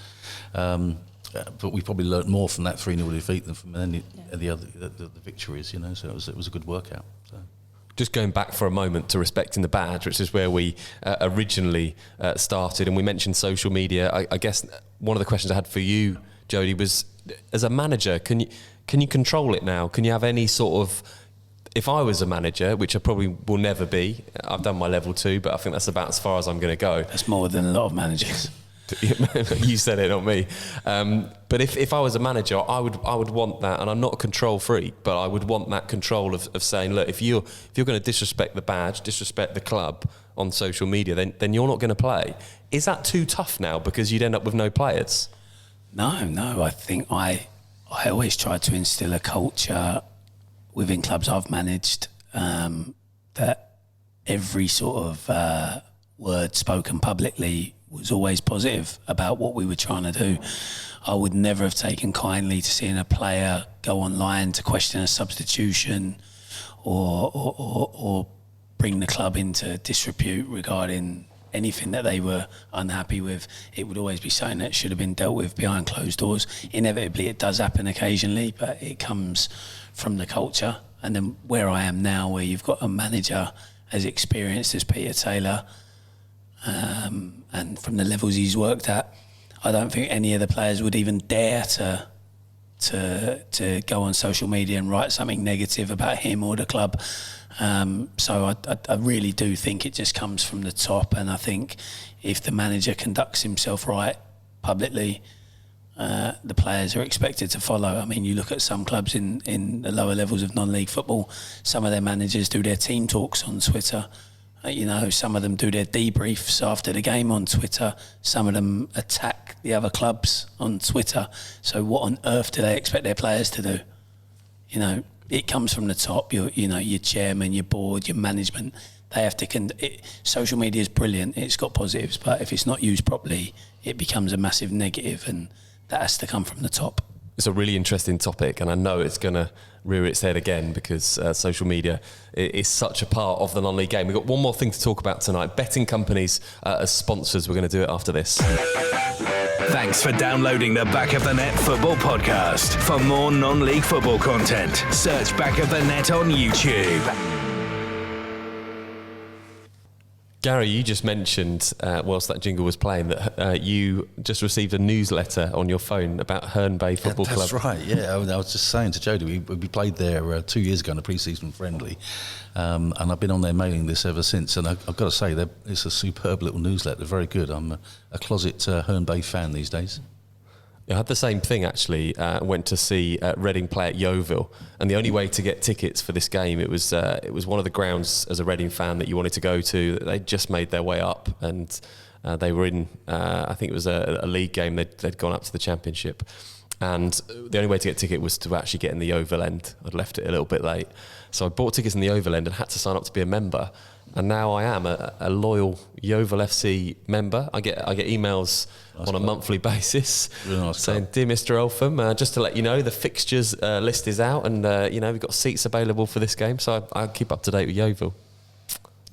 But we probably learnt more from that 3-0 defeat than from the other victories. So it was a good workout. So. Just going back for a moment to respecting the badge, which is where we originally started, and we mentioned social media. I guess one of the questions I had for you, Jody, was as a manager, can you control it now? Can you have any sort of, if I was a manager, which I probably will never be, I've done my level 2, but I think that's about as far as I'm going to go. That's more than a lot of managers. You said it, not me. But if I was a manager, I would want that, and I'm not a control freak, but I would want that control of saying, look, if you're going to disrespect the badge, disrespect the club on social media, then you're not going to play. Is that too tough now because you'd end up with no players? No. I think I always try to instill a culture within clubs I've managed that every sort of word spoken publicly was always positive about what we were trying to do. I would never have taken kindly to seeing a player go online to question a substitution or bring the club into disrepute regarding anything that they were unhappy with. It would always be something that should have been dealt with behind closed doors. Inevitably, it does happen occasionally, but it comes from the culture. And then where I am now, where you've got a manager as experienced as Peter Taylor, and from the levels he's worked at, I don't think any of the players would even dare to go on social media and write something negative about him or the club. So I really do think it just comes from the top, and I think if the manager conducts himself right publicly, the players are expected to follow. I mean, you look at some clubs in the lower levels of non-league football, some of their managers do their team talks on Twitter. Some of them do their debriefs after the game on Twitter. Some of them attack the other clubs on Twitter. So what on earth do they expect their players to do? It comes from the top. Your chairman, your board, your management. They have to. Social media is brilliant. It's got positives, but if it's not used properly, it becomes a massive negative, and that has to come from the top. It's a really interesting topic, and I know it's going to rear its head again because social media is such a part of the non-league game. We've got one more thing to talk about tonight. Betting companies as sponsors. We're going to do it after this. Thanks for downloading the Back of the Net Football Podcast. For more non-league football content, search Back of the Net on YouTube. Gary, you just mentioned, whilst that jingle was playing, that you just received a newsletter on your phone about Herne Bay Football Club. That's right, yeah. I was just saying to Jody, we played there 2 years ago in a pre-season friendly, and I've been on their mailing list ever since, and I've got to say, it's a superb little newsletter, very good. I'm a closet Herne Bay fan these days. I had the same thing actually. Went to see Reading play at Yeovil, and the only way to get tickets for this game, it was one of the grounds as a Reading fan that you wanted to go to. They just made their way up, and they were in. I think it was a league game. They'd gone up to the Championship, and the only way to get a ticket was to actually get in the Yeovil end. I'd left it a little bit late, so I bought tickets in the Yeovil end and had to sign up to be a member. And now I am a loyal Yeovil FC member. I get emails on a monthly basis saying, "Dear Mr. Eltham, just to let you know, the fixtures list is out, and we've got seats available for this game." So I keep up to date with Yeovil.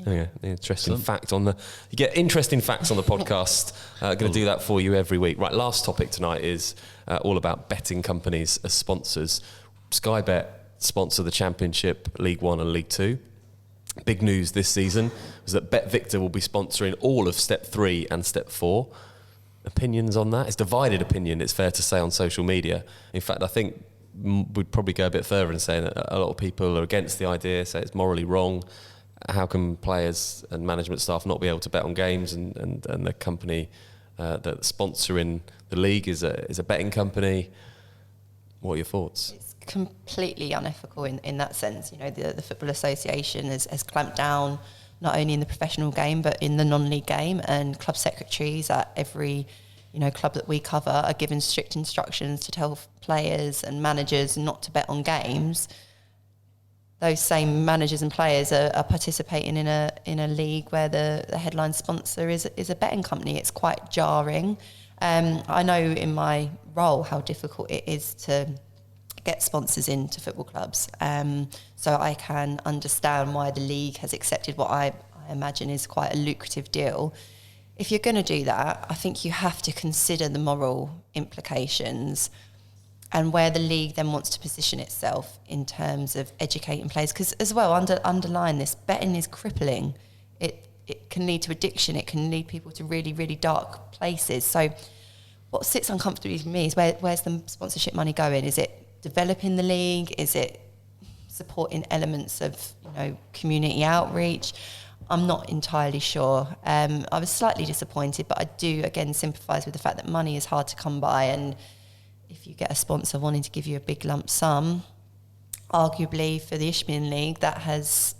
Yeah, interesting fact on the. You get interesting facts on the podcast. Going to do that for you every week. Right, last topic tonight is all about betting companies as sponsors. Sky Bet sponsor the Championship, League One and League Two. Big news this season was that BetVictor will be sponsoring all of Step 3 and Step 4. Opinions on that? It's divided opinion, it's fair to say, on social media. In fact, I think we'd probably go a bit further in saying that a lot of people are against the idea, say it's morally wrong. How can players and management staff not be able to bet on games, and the company that's sponsoring the league is a betting company? What are your thoughts? It's completely unethical in that sense. You know, the Football Association has clamped down not only in the professional game but in the non-league game, and club secretaries at every club that we cover are given strict instructions to tell players and managers not to bet on games. Those same managers and players are participating in a league where the headline sponsor is a betting company. It's quite jarring. I know in my role how difficult it is to get sponsors into football clubs. So I can understand why the league has accepted what I imagine is quite a lucrative deal. If you're going to do that, I think you have to consider the moral implications and where the league then wants to position itself in terms of educating players. Because as well, underline this, betting is crippling. It can lead to addiction. It can lead people to really, really dark places. So what sits uncomfortably with me is where's the sponsorship money going? Is it developing the league? Is it supporting elements of community outreach? I'm not entirely sure. I was slightly disappointed, but I do again sympathise with the fact that money is hard to come by, and if you get a sponsor wanting to give you a big lump sum, arguably for the Isthmian League that has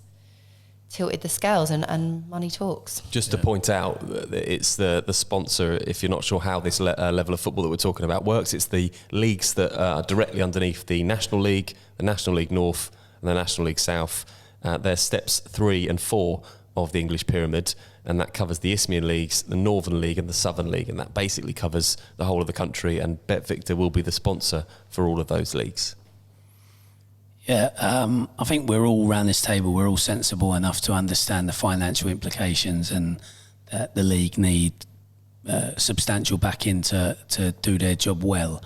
tilted the scales, and money talks. Just to point out, it's the sponsor, if you're not sure how this level of football that we're talking about works, it's the leagues that are directly underneath the National League, the National League North and the National League South. They're steps 3 and 4 of the English pyramid, and that covers the Isthmian Leagues, the Northern League and the Southern League, and that basically covers the whole of the country, and BetVictor will be the sponsor for all of those leagues. Yeah, I think we're all around this table, we're all sensible enough to understand the financial implications, and that the league need substantial backing to do their job well.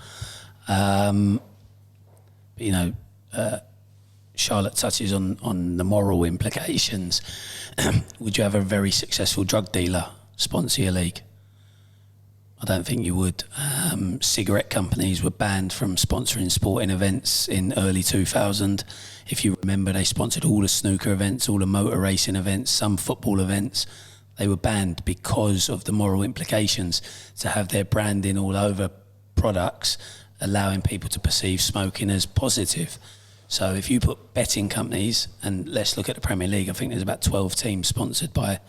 Charlotte touches on the moral implications. Would you have a very successful drug dealer sponsor your league? I don't think you would. Cigarette companies were banned from sponsoring sporting events in early 2000. If you remember, they sponsored all the snooker events, all the motor racing events, some football events. They were banned because of the moral implications to have their branding all over products, allowing people to perceive smoking as positive. So if you put betting companies, and let's look at the Premier League, I think there's about 12 teams sponsored by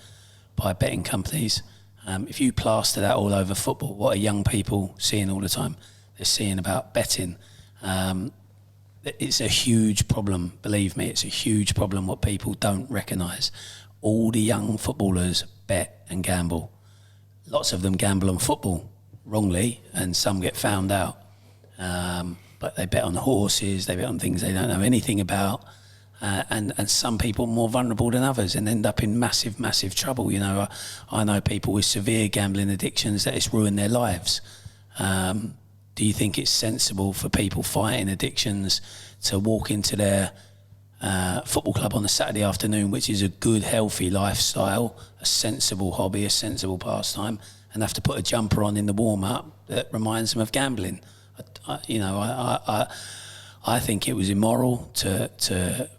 betting companies. If you plaster that all over football, what are young people seeing all the time? They're seeing about betting. It's a huge problem, believe me, it's a huge problem what people don't recognise. All the young footballers bet and gamble. Lots of them gamble on football wrongly, and some get found out. But they bet on horses, they bet on things they don't know anything about, and some people are more vulnerable than others and end up in massive, massive trouble. I know people with severe gambling addictions that it's ruined their lives. Do you think it's sensible for people fighting addictions to walk into their football club on a Saturday afternoon, which is a good, healthy lifestyle, a sensible hobby, a sensible pastime, and have to put a jumper on in the warm-up that reminds them of gambling? I think it was immoral to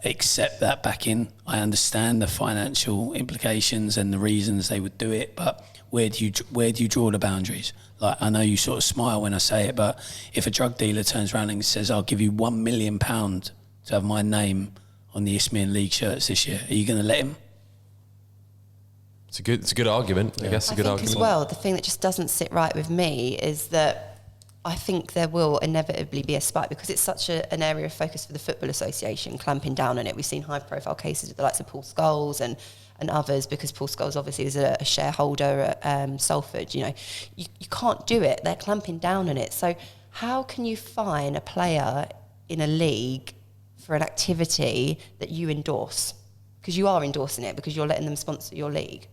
accept that backing. I understand the financial implications and the reasons they would do it, but where do you draw the boundaries? Like, I know you sort of smile when I say it, but if a drug dealer turns around and says, "I'll give you £1 million to have my name on the Isthmian League shirts this year," are you going to let him? It's a good argument. I guess a good argument. As well, the thing that just doesn't sit right with me is that I think there will inevitably be a spike, because it's such an area of focus for the Football Association, clamping down on it. We've seen high-profile cases with the likes of Paul Scholes and others, because Paul Scholes obviously is a shareholder at Salford. You can't do it. They're clamping down on it. So how can you fine a player in a league for an activity that you endorse? because you are endorsing it, because you're letting them sponsor your league.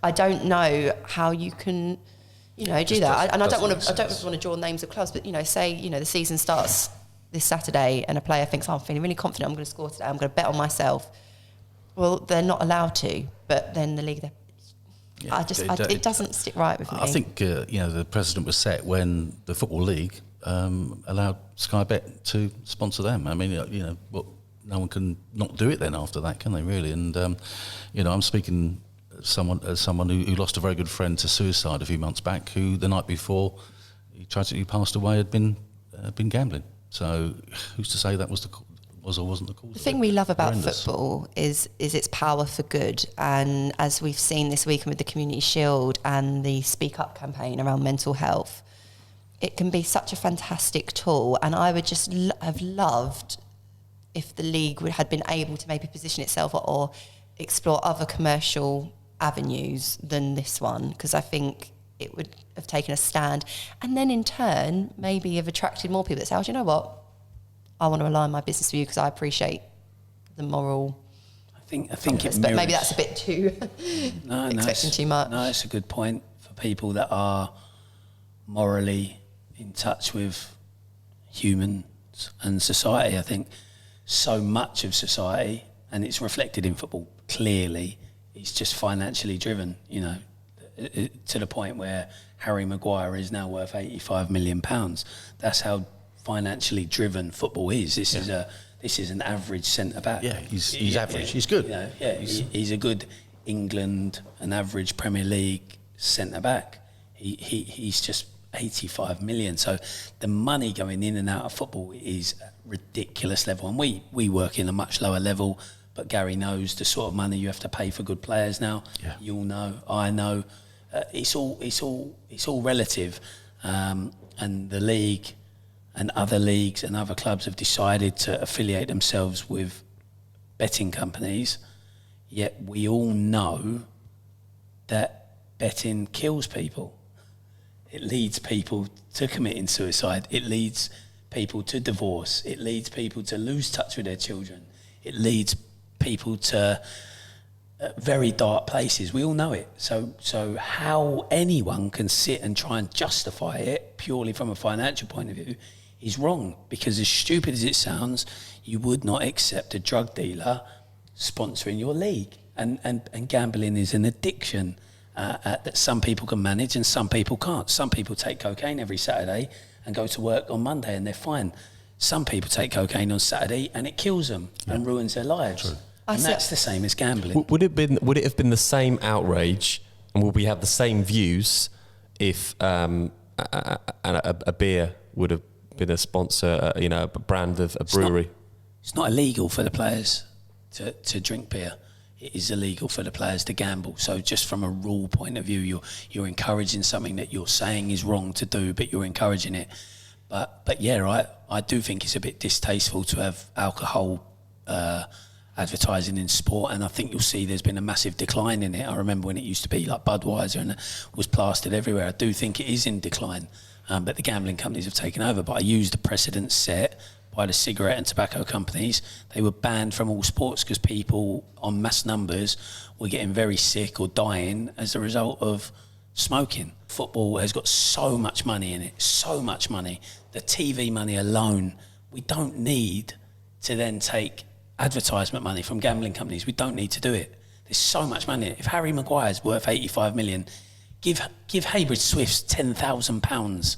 I don't know how you can, do that. And I don't want to draw names of clubs, but say the season starts this Saturday and a player thinks, I'm feeling really confident, I'm going to score today, I'm going to bet on myself. Well, they're not allowed to, but then the league, it doesn't stick right with me. I think the precedent was set when the Football League allowed Sky Bet to sponsor them. I mean, no one can not do it then after that, can they? Really? And I'm speaking as someone who lost a very good friend to suicide a few months back, who the night before he tragically passed away had been gambling. So who's to say that was or wasn't the cause? The thing we love about football is its power for good, and as we've seen this weekend with the Community Shield and the Speak Up campaign around mental health, it can be such a fantastic tool. And I would just have loved if the league had been able to maybe position itself or explore other commercial avenues than this one, because I think it would have taken a stand, and then in turn maybe have attracted more people that say, oh, do you know what, I want to align my business with you because I appreciate the moral. I think but maybe that's a bit too expecting too much. No, it's a good point for people that are morally in touch with humans and society. I think so much of society, and it's reflected in football clearly, is just financially driven, to the point where Harry Maguire is now worth £85 million. That's how financially driven football is. This is an average centre back. Yeah, he's average. He's good. He's a good England, an average Premier League centre back. He's just 85 million. So the money going in and out of football is a ridiculous level, and we work in a much lower level. But Gary knows the sort of money you have to pay for good players now. Yeah. You'll know, I know. It's all relative, and the league and other leagues and other clubs have decided to affiliate themselves with betting companies. Yet we all know that betting kills people. It leads people to committing suicide. It leads people to divorce. It leads people to lose touch with their children. It leads people to very dark places. We all know it. So how anyone can sit and try and justify it purely from a financial point of view is wrong, because as stupid as it sounds, you would not accept a drug dealer sponsoring your league. And gambling is an addiction that some people can manage and some people can't. Some people take cocaine every Saturday and go to work on Monday and they're fine. Some people take cocaine on Saturday and it kills them and ruins their lives. True. And that's the same as gambling. Would it have been the same outrage, and would we have the same views if a beer would have been a sponsor, a brand of a brewery? It's not illegal for the players to drink beer. It is illegal for the players to gamble. So just from a rule point of view, you're encouraging something that you're saying is wrong to do, but you're encouraging it. But yeah, right. I do think it's a bit distasteful to have alcohol advertising in sport, and I think you'll see there's been a massive decline in it. I remember when it used to be like Budweiser and it was plastered everywhere. I do think it is in decline, but the gambling companies have taken over. But I use the precedent set by the cigarette and tobacco companies. They were banned from all sports because people on mass numbers were getting very sick or dying as a result of smoking. Football has got so much money in it, so much money. The TV money alone, we don't need to then take advertisement money from gambling companies. We don't need to do it. There's so much money in it. If Harry Maguire's worth 85 million, give Heybridge Swifts £10,000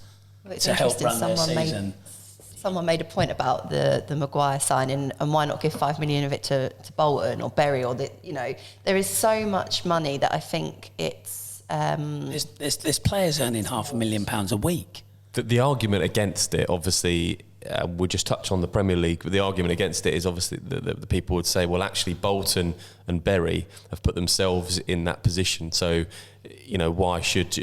to help run their season. Someone made a point about the Maguire signing, and why not give 5 million of it to Bolton or Bury, or there is so much money that I think it's there's players earning £500,000 a week. The argument against it, obviously, we'll just touch on the Premier League, but the argument against it is obviously the people would say, well, actually Bolton and Bury have put themselves in that position, so why should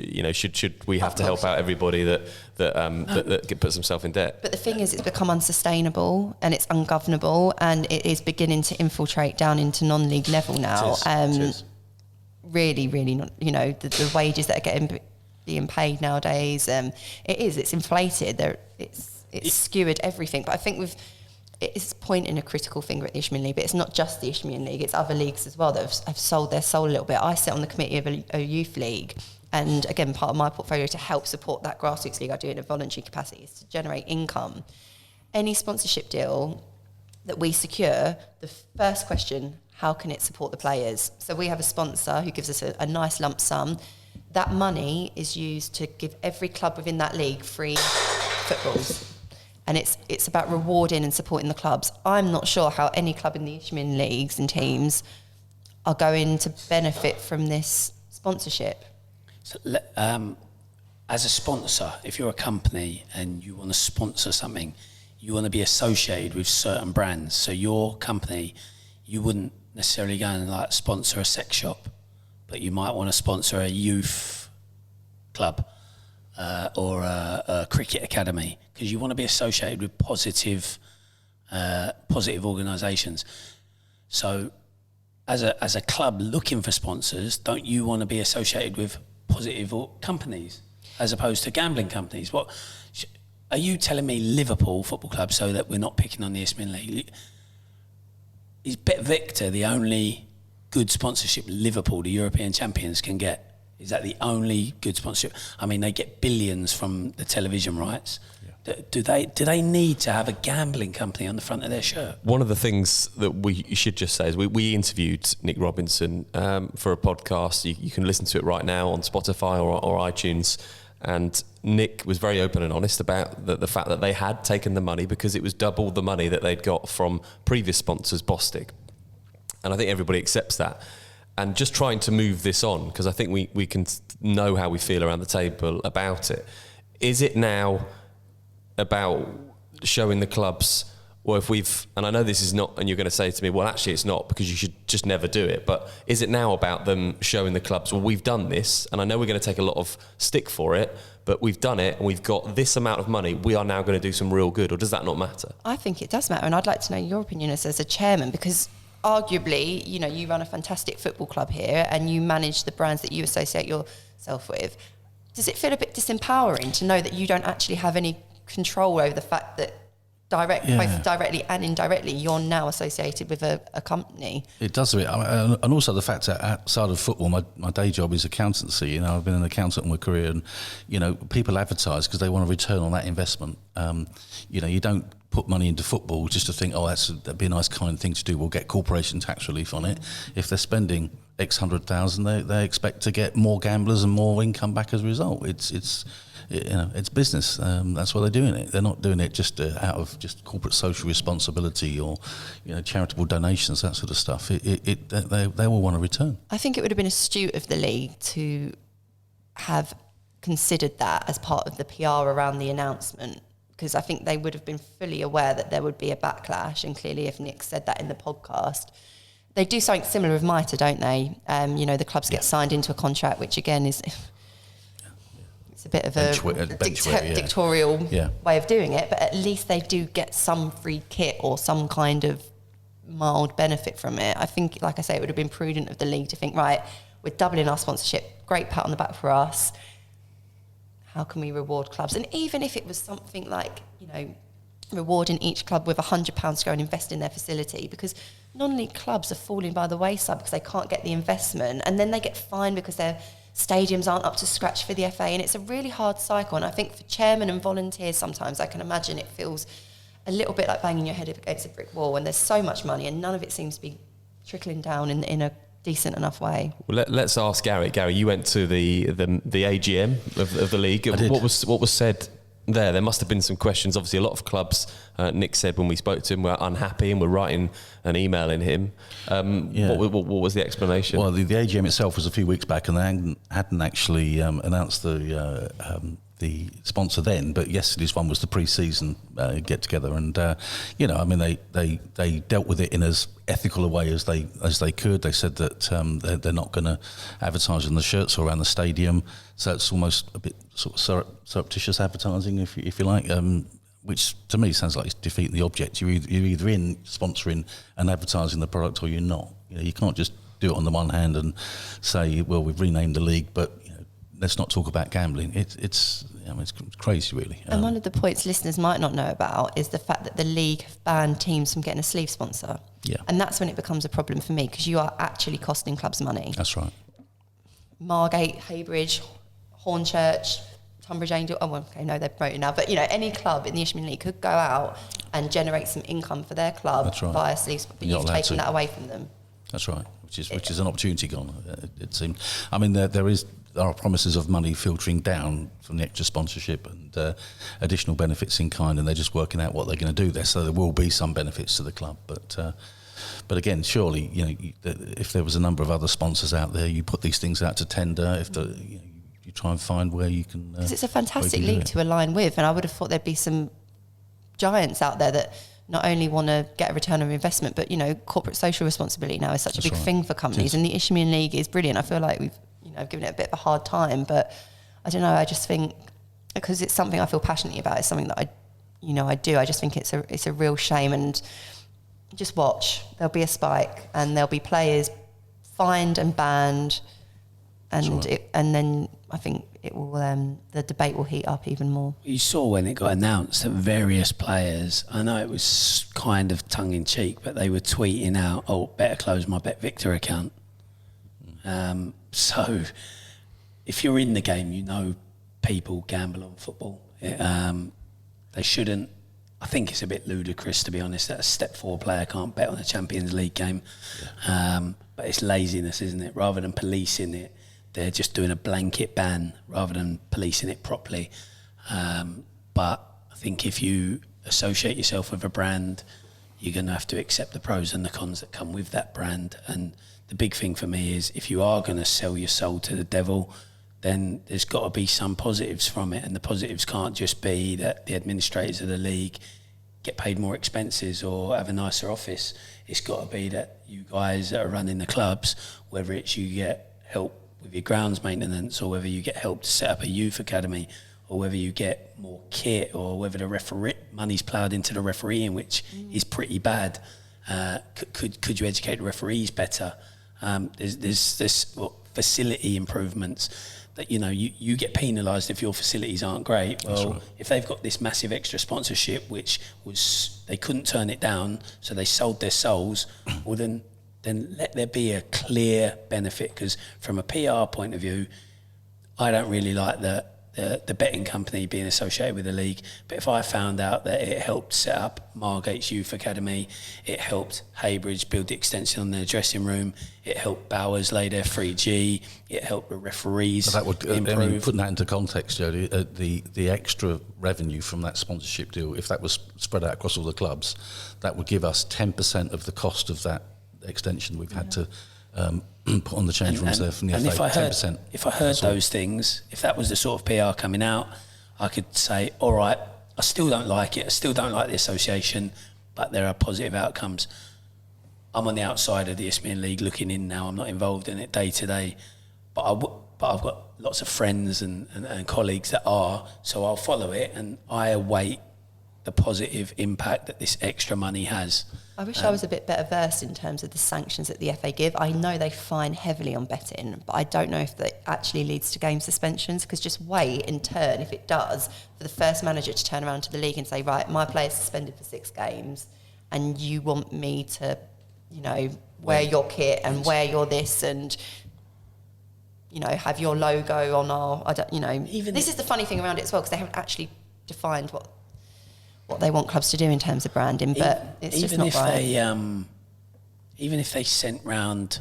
we have to help out everybody that puts himself in debt? But the thing is, it's become unsustainable and it's ungovernable, and it is beginning to infiltrate down into non-league level now. It is. Really, really not. The wages that are being paid nowadays, it's inflated. It's skewered everything. But I think with it's pointing a critical finger at the Isthmian League, but it's not just the Isthmian League, it's other leagues as well that have sold their soul a little bit. I sit on the committee of a youth league, and again, part of my portfolio to help support that grassroots league I do in a voluntary capacity is to generate income. Any sponsorship deal that we secure, the first question, how can it support the players? So we have a sponsor who gives us a nice lump sum. That money is used to give every club within that league free footballs. And it's about rewarding and supporting the clubs. I'm not sure how any club in the Isthmian leagues and teams are going to benefit from this sponsorship. So, as a sponsor, if you're a company and you want to sponsor something, you want to be associated with certain brands. So your company, you wouldn't necessarily go and like sponsor a sex shop, but you might want to sponsor a youth club or a cricket academy, because you want to be associated with positive organisations. So as a club looking for sponsors, don't you want to be associated with positive companies as opposed to gambling companies? What are you telling me, Liverpool Football Club, so that we're not picking on the Isthmian League? Is Bet Victor the only good sponsorship Liverpool, the European champions, can get? Is that the only good sponsorship? I mean, they get billions from the television rights. Yeah. Do they need to have a gambling company on the front of their shirt? One of the things that we should just say is we interviewed Nick Robinson for a podcast. You can listen to it right now on Spotify or iTunes. And Nick was very open and honest about the fact that they had taken the money because it was double the money that they'd got from previous sponsors, Bostik. And I think everybody accepts that. And just trying to move this on, because I think we can know how we feel around the table about it. Is it now about showing the clubs, or if we've, and I know this is not, and you're going to say to me, well, actually it's not, because you should just never do it. But is it now about them showing the clubs, well, we've done this, and I know we're going to take a lot of stick for it, but we've done it, and we've got this amount of money, we are now going to do some real good, or does that not matter? I think it does matter, and I'd like to know your opinion as a chairman, because arguably, you know, you run a fantastic football club here and you manage the brands that you associate yourself with. Does it feel a bit disempowering to know that you don't actually have any control over the fact that both directly and indirectly, you're now associated with a company? It does a bit. And also the fact that outside of football, my day job is accountancy. You know, I've been an accountant all my career, and, you know, people advertise because they want a return on that investment. You know, you don't put money into football just to think, oh, that'd be a nice kind thing to do, we'll get corporation tax relief on it. If they're spending X 100,000, they expect to get more gamblers and more income back as a result. It's business. That's why they're doing it. They're not doing it just out of just corporate social responsibility or, you know, charitable donations, that sort of stuff. They will want a return. I think it would have been astute of the league to have considered that as part of the PR around the announcement, because I think they would have been fully aware that there would be a backlash. And clearly, if Nick said that in the podcast, they do something similar with MITRE, don't they? You know, the clubs get signed into a contract, which again is it's a bit of a dictatorial way of doing it, but at least they do get some free kit or some kind of mild benefit from it. I think, like I say, it would have been prudent of the league to think, right, we're doubling our sponsorship, great pat on the back for us. How can we reward clubs? And even if it was something like, you know, rewarding each club with £100 to go and invest in their facility, because non-league clubs are falling by the wayside because they can't get the investment, and then they get fined because their stadiums aren't up to scratch for the FA, and it's a really hard cycle. And I think for chairmen and volunteers, sometimes I can imagine it feels a little bit like banging your head against a brick wall when there's so much money and none of it seems to be trickling down in a decent enough way. Well, let's ask Gary. Gary, you went to the AGM of the league. I did. What was said there? There must have been some questions. Obviously, a lot of clubs, Nick said when we spoke to him, were unhappy and were writing an email in him. What was the explanation? Well, the AGM itself was a few weeks back, and they hadn't actually announced the sponsor then, but yesterday's one was the pre-season get together, and you know, I mean, they dealt with it in as ethical a way as they could. They said that they're not going to advertise on the shirts or around the stadium, so it's almost a bit sort of surreptitious advertising, if you like, which to me sounds like it's defeating the object. You're either in sponsoring and advertising the product, or you're not. You know, you can't just do it on the one hand and say, well, we've renamed the league, but let's not talk about gambling. It's crazy, really. And one of the points listeners might not know about is the fact that the league have banned teams from getting a sleeve sponsor. Yeah. And that's when it becomes a problem for me, because you are actually costing clubs money. That's right. Margate, Heybridge, Hornchurch, Tunbridge Angel. Oh, well, okay, no, they're promoting now. But, any club in the Isthmian League could go out and generate some income for their club via sleeves, but you've taken that away from them. That's right, which is an opportunity gone, it seems. I mean, there are promises of money filtering down from the extra sponsorship and additional benefits in kind, and they're just working out what they're going to do there. So there will be some benefits to the club, but again, surely, if there was a number of other sponsors out there, you put these things out to tender. If you try and find where you can. Because it's a fantastic league to align with, and I would have thought there'd be some giants out there that not only want to get a return on investment, but corporate social responsibility now is such a big thing for companies, and the Isthmian League is brilliant. I feel like we've given it a bit of a hard time, but I don't know. I just think, because it's something I feel passionately about, it's something that I do. I just think it's a real shame, and just watch. There'll be a spike, and there'll be players fined and banned, and and then I think it will. The debate will heat up even more. You saw when it got announced that various players, I know it was kind of tongue in cheek, but they were tweeting out, "Oh, better close my BetVictor account." So, if you're in the game, people gamble on football. They shouldn't. I think it's a bit ludicrous, to be honest, that a Step 4 player can't bet on a Champions League game. But it's laziness, isn't it? Rather than policing it, they're just doing a blanket ban rather than policing it properly. But I think if you associate yourself with a brand, you're going to have to accept the pros and the cons that come with that brand. And the big thing for me is, if you are going to sell your soul to the devil, then there's got to be some positives from it. And the positives can't just be that the administrators of the league get paid more expenses or have a nicer office. It's got to be that you guys that are running the clubs, whether it's you get help with your grounds maintenance, or whether you get help to set up a youth academy, or whether you get more kit, or whether the referee money's ploughed into the refereeing, which is pretty bad. Could you educate the referees better? There's facility improvements that you get penalised if your facilities aren't great. Well, if they've got this massive extra sponsorship, which was they couldn't turn it down, so they sold their souls. Well, then let there be a clear benefit, because from a PR point of view, I don't really like the betting company being associated with the league. But if I found out that it helped set up Margate's Youth Academy, it helped Heybridge build the extension on their dressing room, it helped Bowers lay their 3G, it helped the referees improve. Putting that into context, Jody, the extra revenue from that sponsorship deal, if that was spread out across all the clubs, that would give us 10% of the cost of that extension we've had to put on the change rooms there from the FA, 10%. If I heard those things, if that was the sort of PR coming out, I could say, all right, I still don't like it, I still don't like the association, but there are positive outcomes. I'm on the outside of the Isthmian League looking in now. I'm not involved in it day to day, but I've got lots of friends and colleagues that are, so I'll follow it, and I await the positive impact that this extra money has. I wish I was a bit better versed in terms of the sanctions that the FA give. I know they fine heavily on betting, but I don't know if that actually leads to game suspensions, because just wait in turn, if it does, for the first manager to turn around to the league and say, right, my player's suspended for 6 games and you want me to, wear your kit and wear your this and, have your logo on our, this is the funny thing around it as well, because they haven't actually defined what they want clubs to do in terms of branding, but it's just not right. Even if they sent round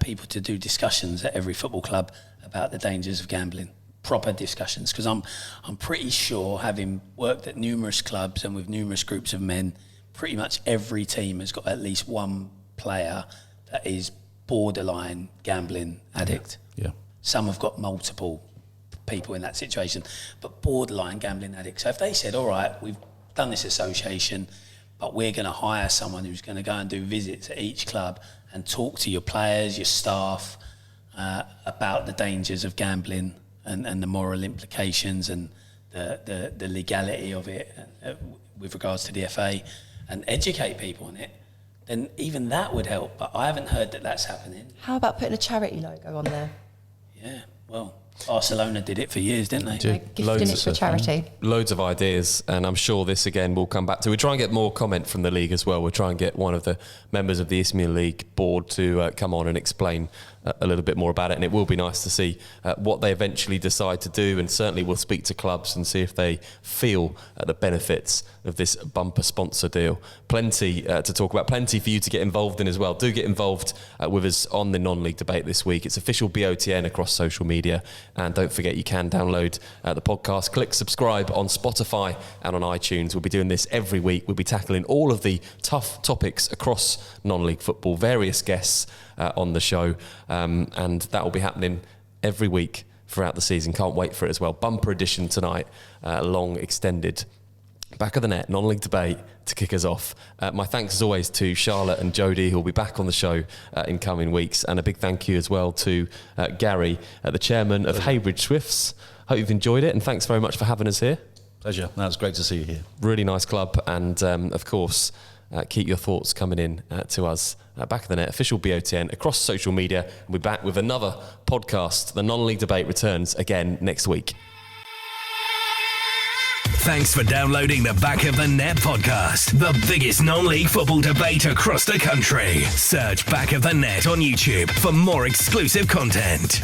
people to do discussions at every football club about the dangers of gambling, proper discussions, because I'm pretty sure, having worked at numerous clubs and with numerous groups of men, pretty much every team has got at least one player that is borderline gambling addict. Yeah. Some have got multiple people in that situation, but borderline gambling addicts. So if they said, all right, we've done this association, but we're going to hire someone who's going to go and do visits at each club and talk to your players, your staff, about the dangers of gambling and the moral implications and the legality of it with regards to the FA, and educate people on it, then even that would help. But I haven't heard that that's happening. How about putting a charity logo on there? Yeah, well, Barcelona did it for years, didn't they? Gifting it for charity. Loads of ideas, and I'm sure this again will come back to. We try and get more comment from the league as well. We'll try and get one of the members of the Isthmian League board to come on and explain a little bit more about it, and it will be nice to see what they eventually decide to do, and certainly we'll speak to clubs and see if they feel the benefits of this bumper sponsor deal. Plenty to talk about, plenty for you to get involved in as well. Do get involved with us on the non-league debate this week. It's official BOTN across social media, and don't forget you can download the podcast. Click subscribe on Spotify and on iTunes. We'll be doing this every week. We'll be tackling all of the tough topics across non-league football, various guests on the show, and that will be happening every week throughout the season. Can't wait for it as well. Bumper edition tonight, long extended back of the net non-league debate to kick us off. My thanks as always to Charlotte and Jody, who will be back on the show in coming weeks, and a big thank you as well to Gary, the chairman of Heybridge Swifts. Hope you've enjoyed it, and thanks very much for having us here. Pleasure. No, it's great to see you here. Really nice club, and of course keep your thoughts coming in to us. Back of the Net, official BOTN across social media. We'll be back with another podcast. The non-league debate returns again next week. Thanks for downloading the Back of the Net podcast, the biggest non-league football debate across the country. Search Back of the Net on YouTube for more exclusive content.